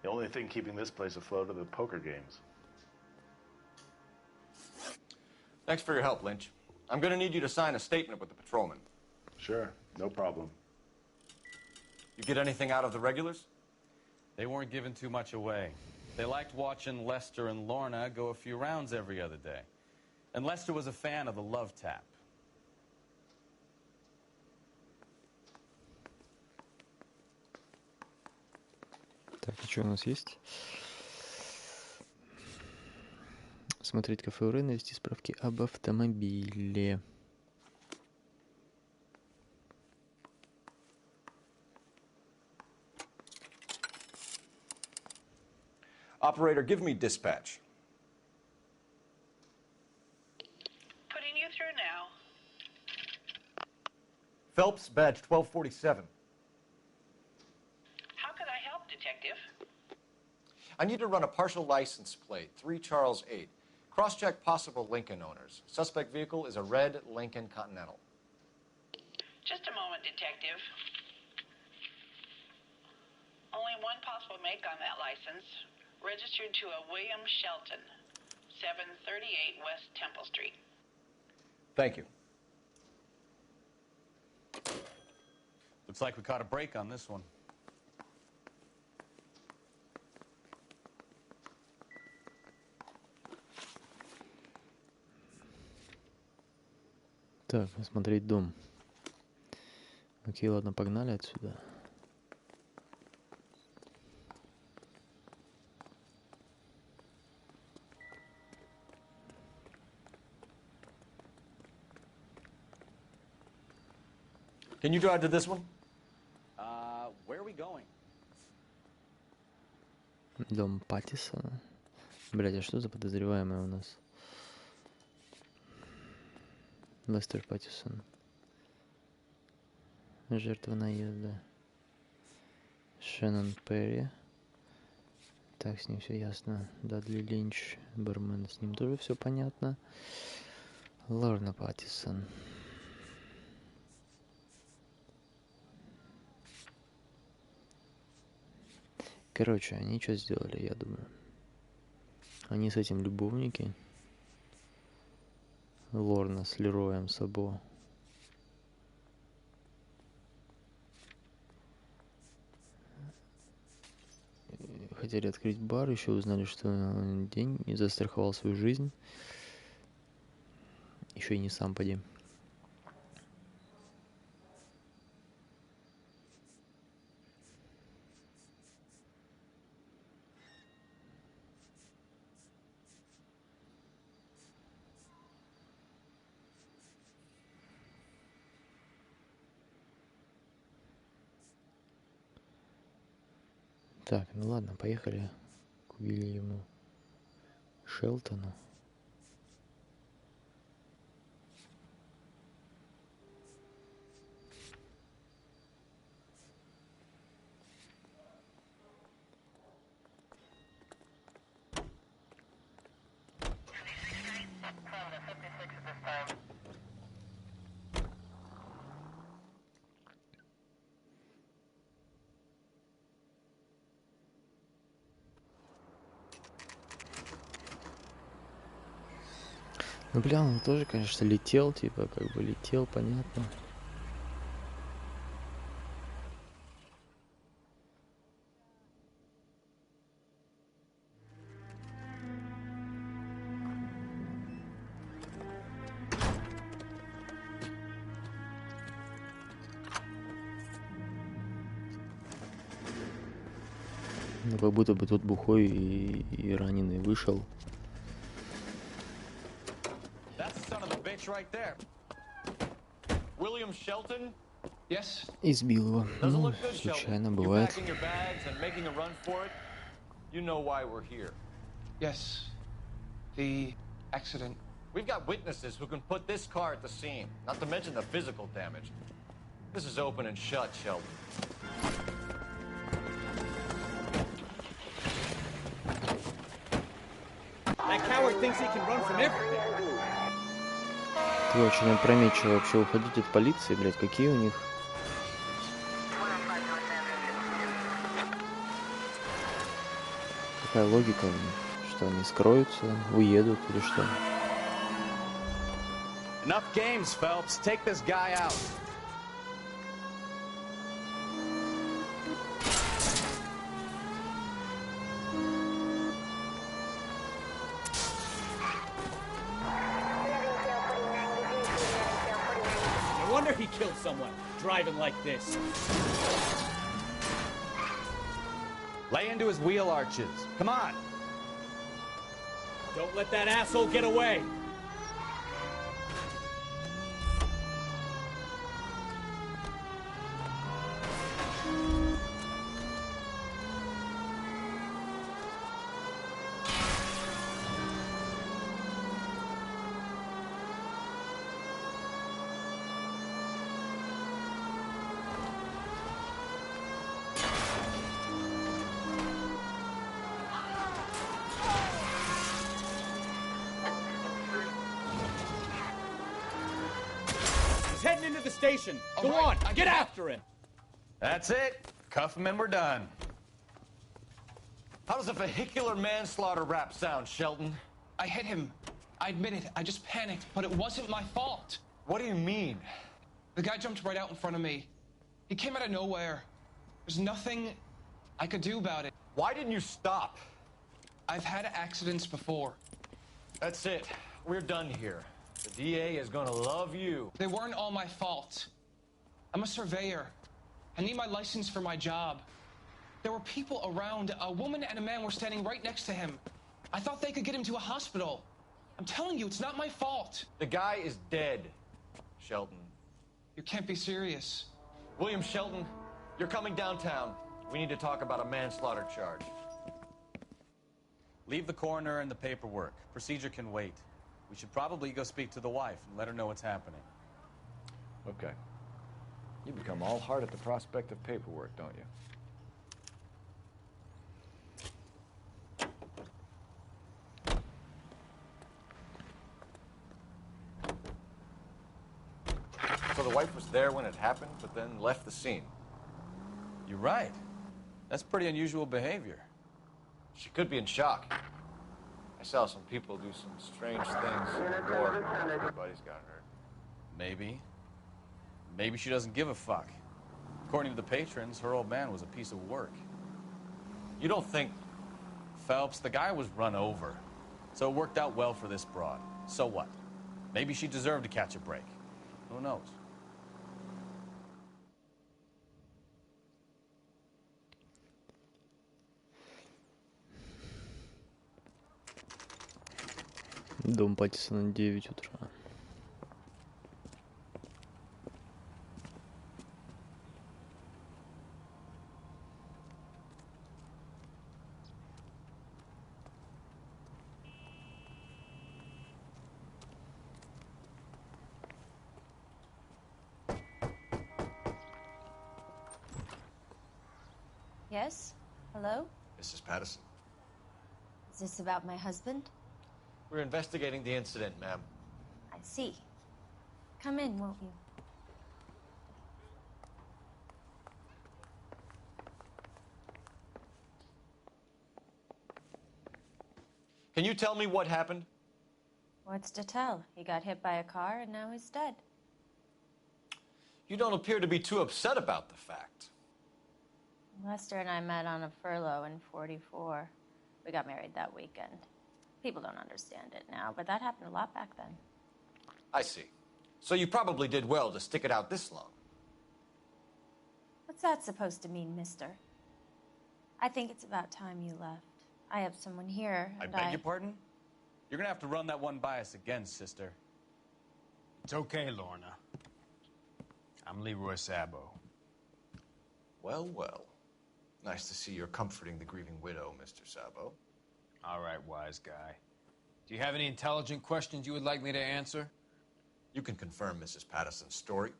S10: The only thing keeping this place afloat are the poker games.
S22: Thanks for your help, Lynch. I'm going to need you to sign a statement with the patrolman.
S10: Sure, no problem.
S22: You get anything out of the regulars?
S4: They weren't giving too much away. They liked watching Lester and Lorna go a few rounds every other day. And Lester was a fan of the love tap.
S1: Так, и что у нас есть? Смотреть кафе Уры, навести справки об автомобиле.
S22: Operator, give me dispatch.
S14: Putting you through now.
S3: Phelps, badge 1247.
S14: How could I help, Detective?
S22: I need to run a partial license plate, 3 Charles 8. Cross-check possible Lincoln owners. Suspect vehicle is a red Lincoln Continental.
S14: Just a moment, Detective. Only one possible make on that license. Registered to a William Shelton, 738 West Temple Street.
S22: Thank you.
S4: Looks like we caught a break on this one.
S1: Так, осмотреть дом. Окей, ладно, погнали отсюда.
S22: Can you drive to this one?
S4: Where are we going?
S1: Дом Паттисона. Блядь, а что за подозреваемый у нас? Лестер Паттисон. Жертва наезда. Шеннон Перри. Так, с ним все ясно. Дадли Линч, бармен, с ним тоже все понятно. Лорна Паттисон. Короче, они что сделали, я думаю? Они с этим любовники. Лорна с Лероем Сабо. Хотели открыть бар, еще узнали, что он деньги застраховал свою жизнь. Еще и не сам поди. Так, ну ладно, поехали к Уильяму Шелтону. Ну, бля, он тоже, конечно, летел, типа, как бы летел, понятно. Ну, как будто бы тот бухой и раненый вышел.
S3: That's the son of a bitch right there. William Shelton?
S22: Yes.
S1: Избил его.
S3: Doesn't
S1: Ну,
S3: look good,
S1: случайно
S3: Shelton. You
S1: бывает.
S3: packing your bags and making a run for it? You know why we're here.
S22: Yes. The accident.
S3: We've got witnesses who can put this car at the scene, not to mention the physical damage. This is open and shut, Shelton.
S8: That coward thinks he can run from everything.
S1: Ты очень опрометчиво вообще уходить от полиции, блядь, какие у них? Какая логика у них? Что они скроются, уедут или что?
S4: Enough games, Phelps. Take this guy out.
S8: No wonder he killed someone, driving like this.
S4: Lay into his wheel arches. Come on.
S8: Don't let that asshole get away. Heading into the station. Go on, get after him.
S3: That's it. Cuff him and we're done. How does a vehicular manslaughter rap sound, Shelton?
S22: I hit him. I admit it. I just panicked, but it wasn't my fault.
S3: What do you mean?
S22: The guy jumped right out in front of me. He came out of nowhere. There's nothing I could do about it.
S3: Why didn't you stop?
S22: I've had accidents before.
S3: That's it. We're done here. The DA is gonna love you.
S22: They weren't all my fault. I'm a surveyor. I need my license for my job. There were people around. A woman and a man were standing right next to him. I thought they could get him to a hospital. I'm telling you, it's not my fault.
S3: The guy is dead, Shelton.
S22: You can't be serious.
S3: William Shelton, you're coming downtown. We need to talk about a manslaughter charge.
S4: Leave the coroner and the paperwork. Procedure can wait. We should probably go speak to the wife and let her know what's happening.
S3: Okay. You become all heart at the prospect of paperwork, don't you? So the wife was there when it happened, but then left the scene.
S4: You're right. That's pretty unusual behavior.
S3: She could be in shock. I saw some people do some strange things in the war. Everybody's got hurt.
S4: Maybe. Maybe she doesn't give a fuck. According to the patrons, her old man was a piece of work.
S3: You don't think...
S4: Phelps, the guy was run over. So it worked out well for this broad. So what? Maybe she deserved to catch a break. Who knows?
S1: Дом Паттисона, 9 утра.
S12: Yes? Hello?
S3: Mrs. Patterson.
S12: Is this about my husband?
S3: We're investigating the incident, ma'am.
S12: I see. Come in, won't you?
S3: Can you tell me what happened?
S12: What's to tell? He got hit by a car and now he's dead.
S3: You don't appear to be too upset about the fact.
S12: Lester and I met on a furlough in '44. We got married that weekend. People don't understand it now, but that happened a lot back then.
S3: I see. So you probably did well to stick it out this long.
S12: What's that supposed to mean, mister? I think it's about time you left. I have someone here,
S4: I
S12: and
S4: beg your pardon? You're gonna have to run that one by us again, sister.
S8: It's okay, Lorna. I'm Leroy Sabo.
S3: Well, well. Nice to see you're comforting the grieving widow, Mr. Sabo.
S8: All right, wise guy. Do you have any intelligent questions you would like me to answer?
S3: You can confirm Mrs. Patterson's story.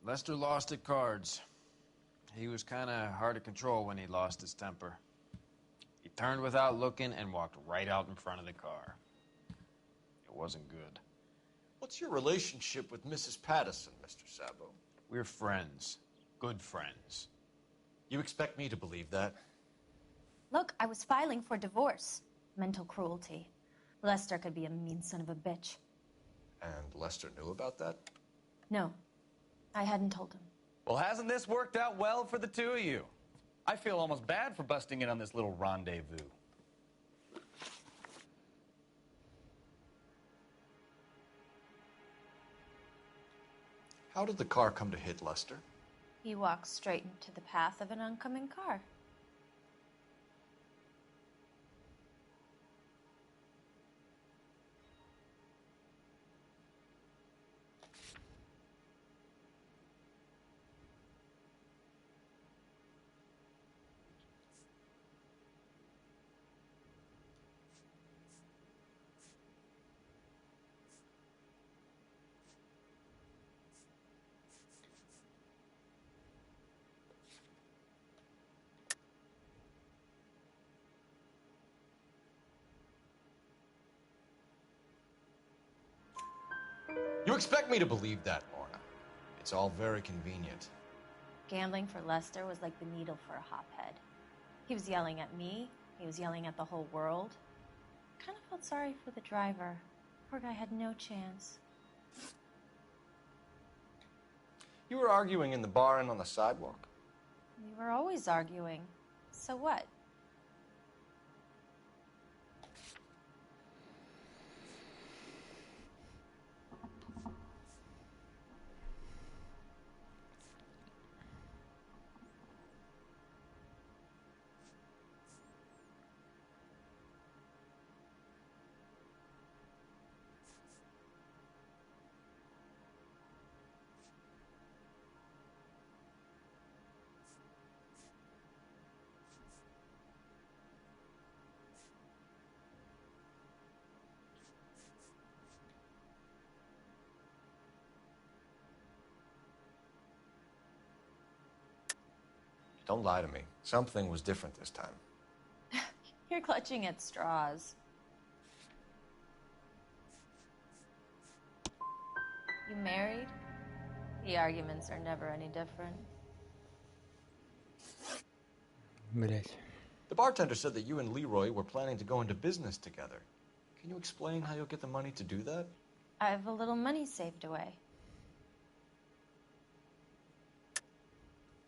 S8: Lester lost at cards. He was kind of hard to control when he lost his temper. He turned without looking and walked right out in front of the car. It wasn't good.
S3: What's your relationship with Mrs. Patterson, Mr. Sabo?
S8: We're friends. Good friends.
S3: You expect me to believe that?
S12: Look, I was filing for divorce. Mental cruelty. Lester could be a mean son of a bitch.
S3: And Lester knew about that?
S12: No, I hadn't told him.
S4: Well, hasn't this worked out well for the two of you? I feel almost bad for busting in on this little rendezvous.
S3: How did the car come to hit Lester?
S12: He walks straight into the path of an oncoming car.
S3: You expect me to believe that, Lorna. It's all very convenient.
S12: Gambling for Lester was like the needle for a hophead. He was yelling at me. He was yelling at the whole world. I kind of felt sorry for the driver. Poor guy had no chance.
S3: You were arguing in the bar and on the sidewalk?
S12: We were always arguing. So what?
S3: Don't lie to me. Something was different this time.
S12: You're clutching at straws. You married? The arguments are never any different.
S1: Блять.
S3: The bartender said that you and Leroy were planning to go into business together. Can you explain how you'll get the money to do that?
S12: I have a little money saved away.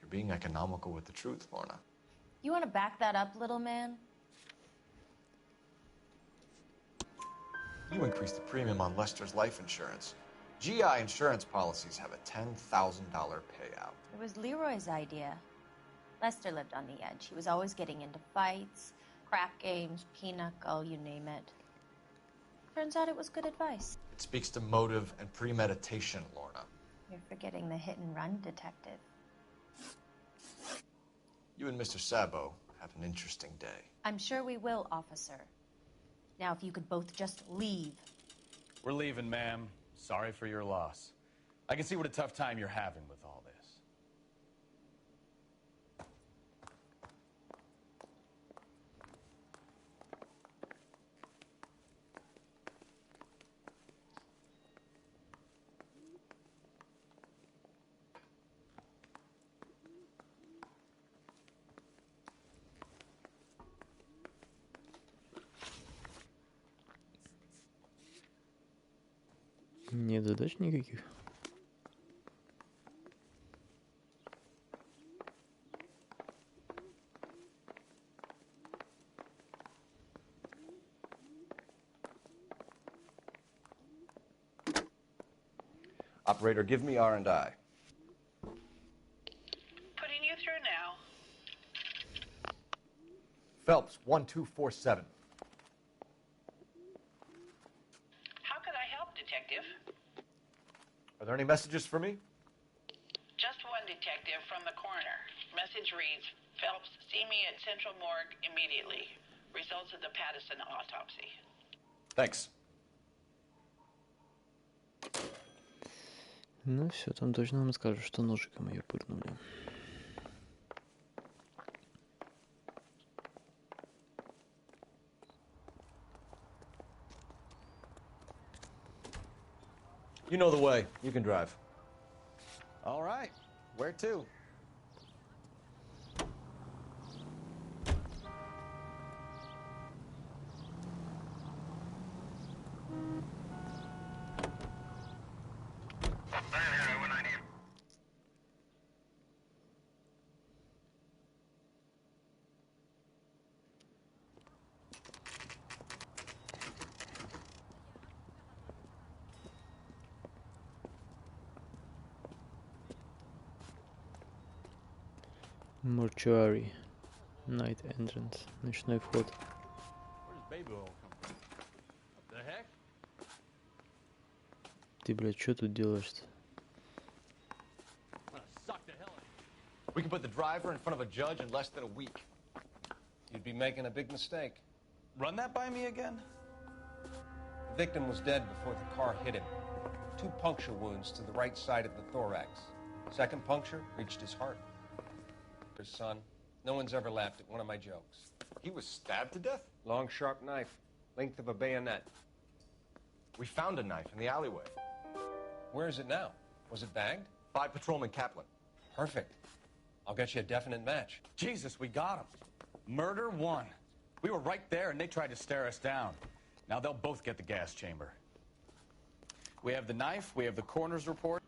S3: You're being economical with the truth, Lorna.
S12: You want to back that up, little man?
S3: You increased the premium on Lester's life insurance. GI insurance policies have a $10,000 payout.
S12: It was Leroy's idea. Lester lived on the edge. He was always getting into fights, crap games, pinochle, you name it. Turns out it was good advice.
S3: It speaks to motive and premeditation, Lorna.
S12: You're forgetting the hit-and-run detective.
S3: You and Mr. Sabo have an interesting day.
S12: I'm sure we will, officer. Now, if you could both just leave.
S4: We're leaving, ma'am. Sorry for your loss. I can see what a tough time you're having with all this.
S1: Нет задач никаких.
S3: Operator, give me R&I.
S14: Putting you through now.
S3: Phelps, 1247.
S14: How could I help, Detective?
S3: Are there any messages for me?
S14: Just one, Detective, from the coroner. Message reads, Phelps, see me at Central Morgue immediately. Results of the Patterson autopsy.
S3: Thanks.
S1: Ну все, там точно нам скажут, что ножиком ее пырнули.
S3: You know the way. You can drive.
S4: All right. Where to?
S1: Mortuary. Night entrance. Ночной вход.
S4: Where's baby oil come from? What the heck?
S1: Ты, блядь, что тут делаешь-то?
S3: We can put the driver in front of a judge in less than a week.
S6: You'd be making a big mistake.
S4: Run that by me again?
S6: The victim was dead before the car hit him. 2 puncture wounds to the right side of the thorax. Second puncture reached his heart. His son, no one's ever laughed at one of my jokes.
S3: He was stabbed to death?
S6: Long, sharp knife, length of a bayonet.
S3: We found a knife in the alleyway.
S6: Where is it now? Was it bagged?
S3: By Patrolman Kaplan.
S6: Perfect. I'll get you a definite match.
S4: Jesus, we got him. Murder 1. We were right there and they tried to stare us down. Now they'll both get the gas chamber. We have the knife, we have the coroner's report.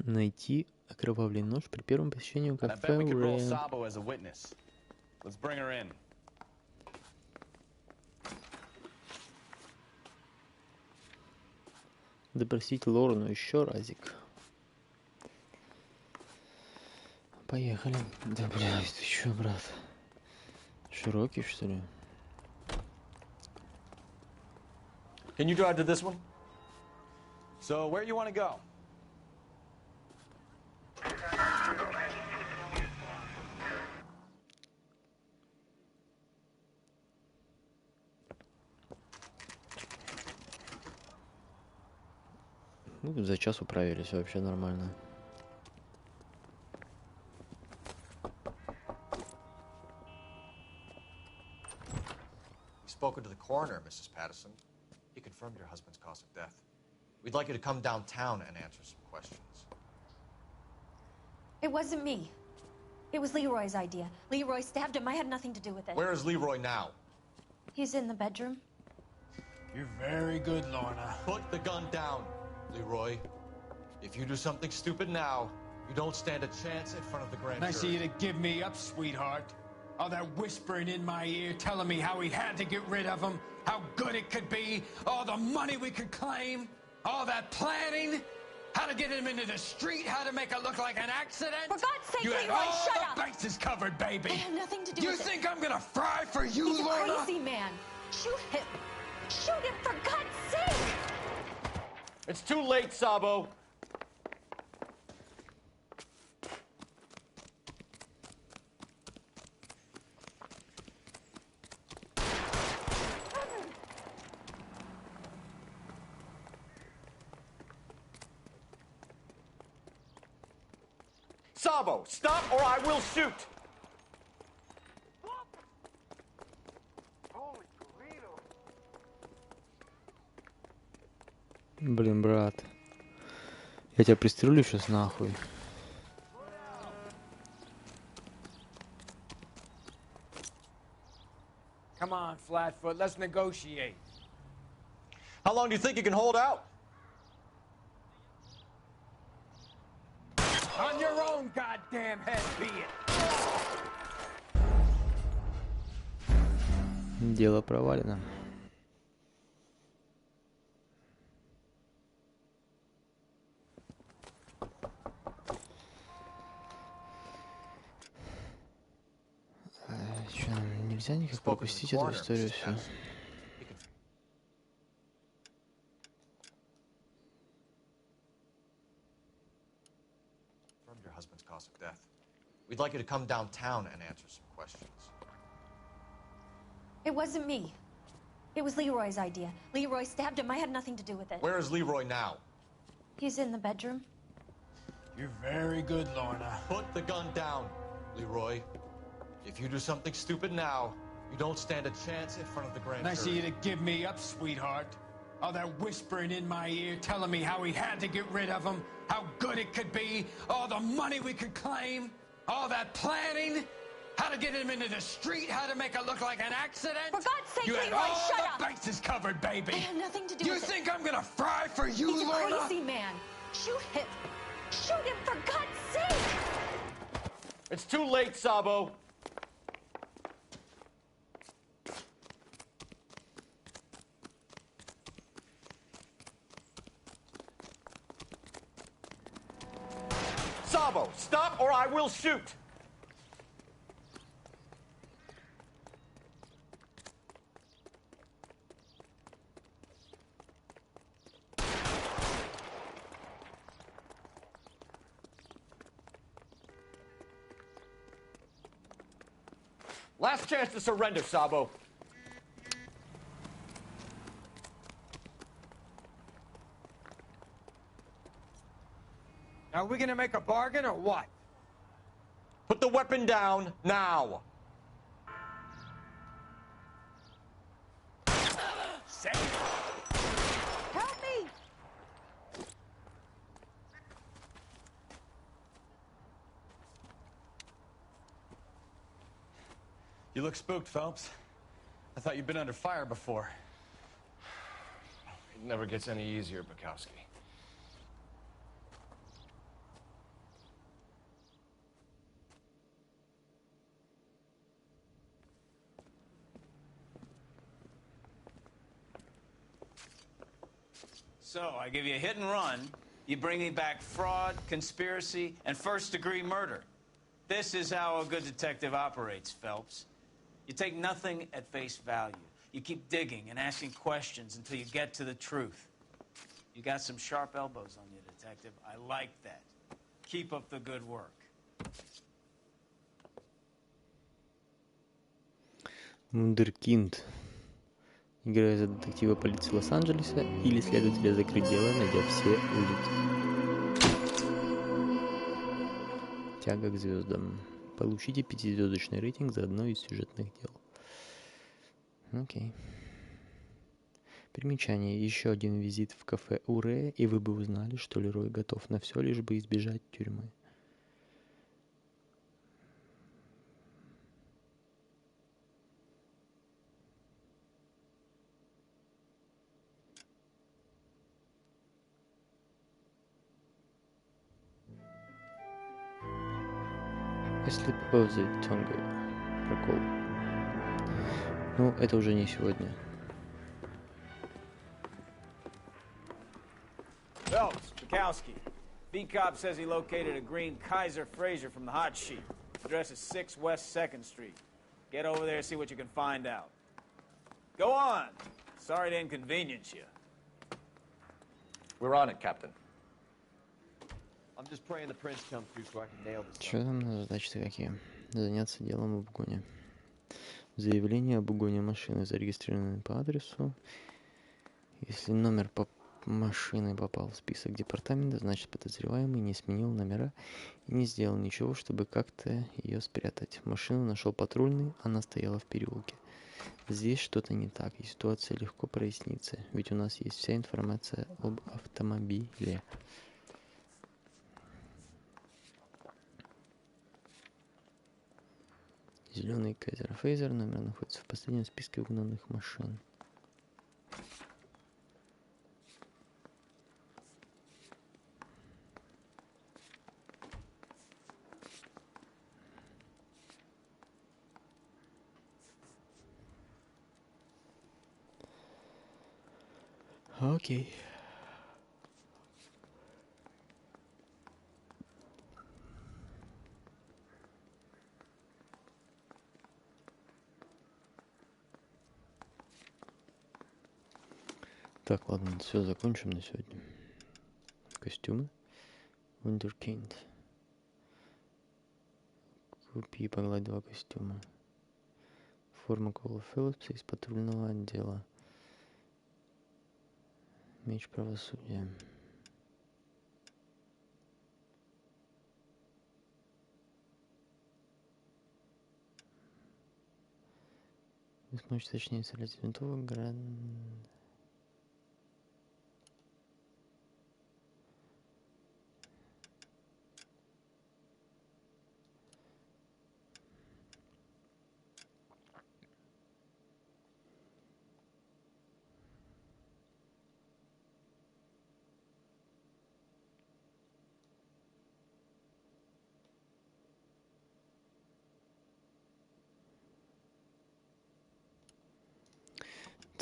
S1: Найти окровавленный нож при первом посещении
S4: And I
S1: кафе
S4: bet we could roll
S1: Рэмп.
S4: Sabo as a witness. Let's bring her in.
S1: Допросить Лорну еще разик. Поехали. Да, блядь, ты чё, брат? Широкий, что ли?
S3: Can you drive to this one?
S4: So where you want to go?
S1: Ну, за час управились, вообще нормально.
S3: We've spoken to the coroner, Mrs. Patterson. He confirmed your husband's cause of death. We'd like you to come downtown and answer some questions.
S12: It wasn't me. It was Leroy's idea. Leroy stabbed him. I had nothing to do with it.
S3: Where is Leroy now?
S12: He's in the bedroom.
S8: You're very good, Lorna.
S3: Put the gun down, Leroy. If you do something stupid now, you don't stand a chance in front of the grand
S8: Nice of
S3: jury.
S8: you to give me up, sweetheart. All that whispering in my ear telling me how he had to get rid of him, how good it could be, all the money we could claim, all that planning, how to get him into the street, how to make it look like an accident.
S12: For God's sake,
S8: you had
S12: Leroy,
S8: all
S12: shut
S8: the
S12: up!
S8: bases covered, baby.
S12: I had nothing to do
S8: You
S12: with it.
S8: think I'm gonna fry for you,
S12: He's a
S8: Lorna?
S12: crazy man. Shoot him. Shoot him, for God's sake!
S3: It's too late, Sabo. Sabo, stop or I will shoot!
S1: Блин, брат. Я тебя пристрелю сейчас нахуй.
S8: Come on, Flatfoot, let's negotiate.
S3: How long do you think you can hold out?
S8: On your own goddamn head, be it.
S1: Дело провалено. Что, нельзя объяснять, как пропустить эту историю всю.
S3: From your husband's cause of death. We'd like you to come downtown and answer some questions.
S12: It wasn't me. It was Leroy's idea. Leroy stabbed him. I had nothing to do with it.
S3: Where is Leroy now?
S12: He's in the bedroom.
S3: You're very good, Lorna. Put the gun down, Leroy. If you do something stupid now, you don't stand a chance in front of the grand jury.
S13: Nice of you to give me up, sweetheart. All that whispering in my ear telling me how we had to get rid of him, how good it could be, all the money we could claim, all that planning, how to get him into the street, how to make it look like an accident.
S12: For God's sake,
S13: you had
S12: Leroy,
S13: all
S12: shut
S13: the
S12: up!
S13: bases covered, baby.
S12: I had nothing to do
S13: you
S12: with it.
S13: You think I'm gonna fry for you,
S12: He's
S13: Lorna?
S12: a crazy man. Shoot him. Shoot him, for God's sake!
S3: It's too late, Sabo. Sabo, stop or I will shoot! Last chance to surrender, Sabo.
S13: Are we gonna make a bargain or what?
S3: Put the weapon down now.
S12: Help me!
S4: You look spooked, Phelps. I thought you'd been under fire before.
S3: It never gets any easier, Bukowski.
S2: So, I give you a hit and run. You bring me back fraud, conspiracy, and first-degree murder. This is how a good detective operates, Phelps. You take nothing at face value. You keep digging and asking questions until you get to the truth. You got some sharp elbows on you, detective. I like that. Keep up the good work.
S1: Вундеркинд. Играя за детектива полиции Лос-Анджелеса или следователя закрыть дело, найдя все улики. Тяга к звездам. Получите 5-звездочный рейтинг за одно из сюжетных дел. Окей. Примечание. Еще один визит в кафе Уре, и вы бы узнали, что Лерой готов на все, лишь бы избежать тюрьмы. Если попозже Тонга. Прокол. Ну, это уже не сегодня.
S2: Phelps, Bukowski. V-Cop says he located a green Kaiser Fraser from the hot sheet. Address is 6 West 2nd Street. Get over there, see what you can find out. Go on. Sorry to inconvenience you.
S3: We're on it, Captain.
S15: I'm just praying the prince comes through so I can nail this.
S1: Что там на задачи-то какие? Заняться делом об угоне. Заявление об угоне машины зарегистрировано по адресу. Если номер машины попал в список департамента, значит подозреваемый не сменил номера и не сделал ничего, чтобы как-то ее спрятать. Машину нашел патрульный, она стояла в переулке. Здесь что-то не так, и ситуация легко прояснится, ведь у нас есть вся информация об автомобиле. Зеленый Кайзер Фейзер, номер находится в последнем списке угнанных машин. Окей. Так, ладно, все, закончим на сегодня. Костюмы. Wunderkind. Купи и погладь 2 костюма. Форма Кола Филлипса из патрульного отдела. Меч правосудия. Вы сможете точнее стрелять из винтовок,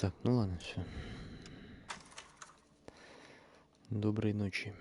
S1: Так, ну ладно, все. Доброй ночи.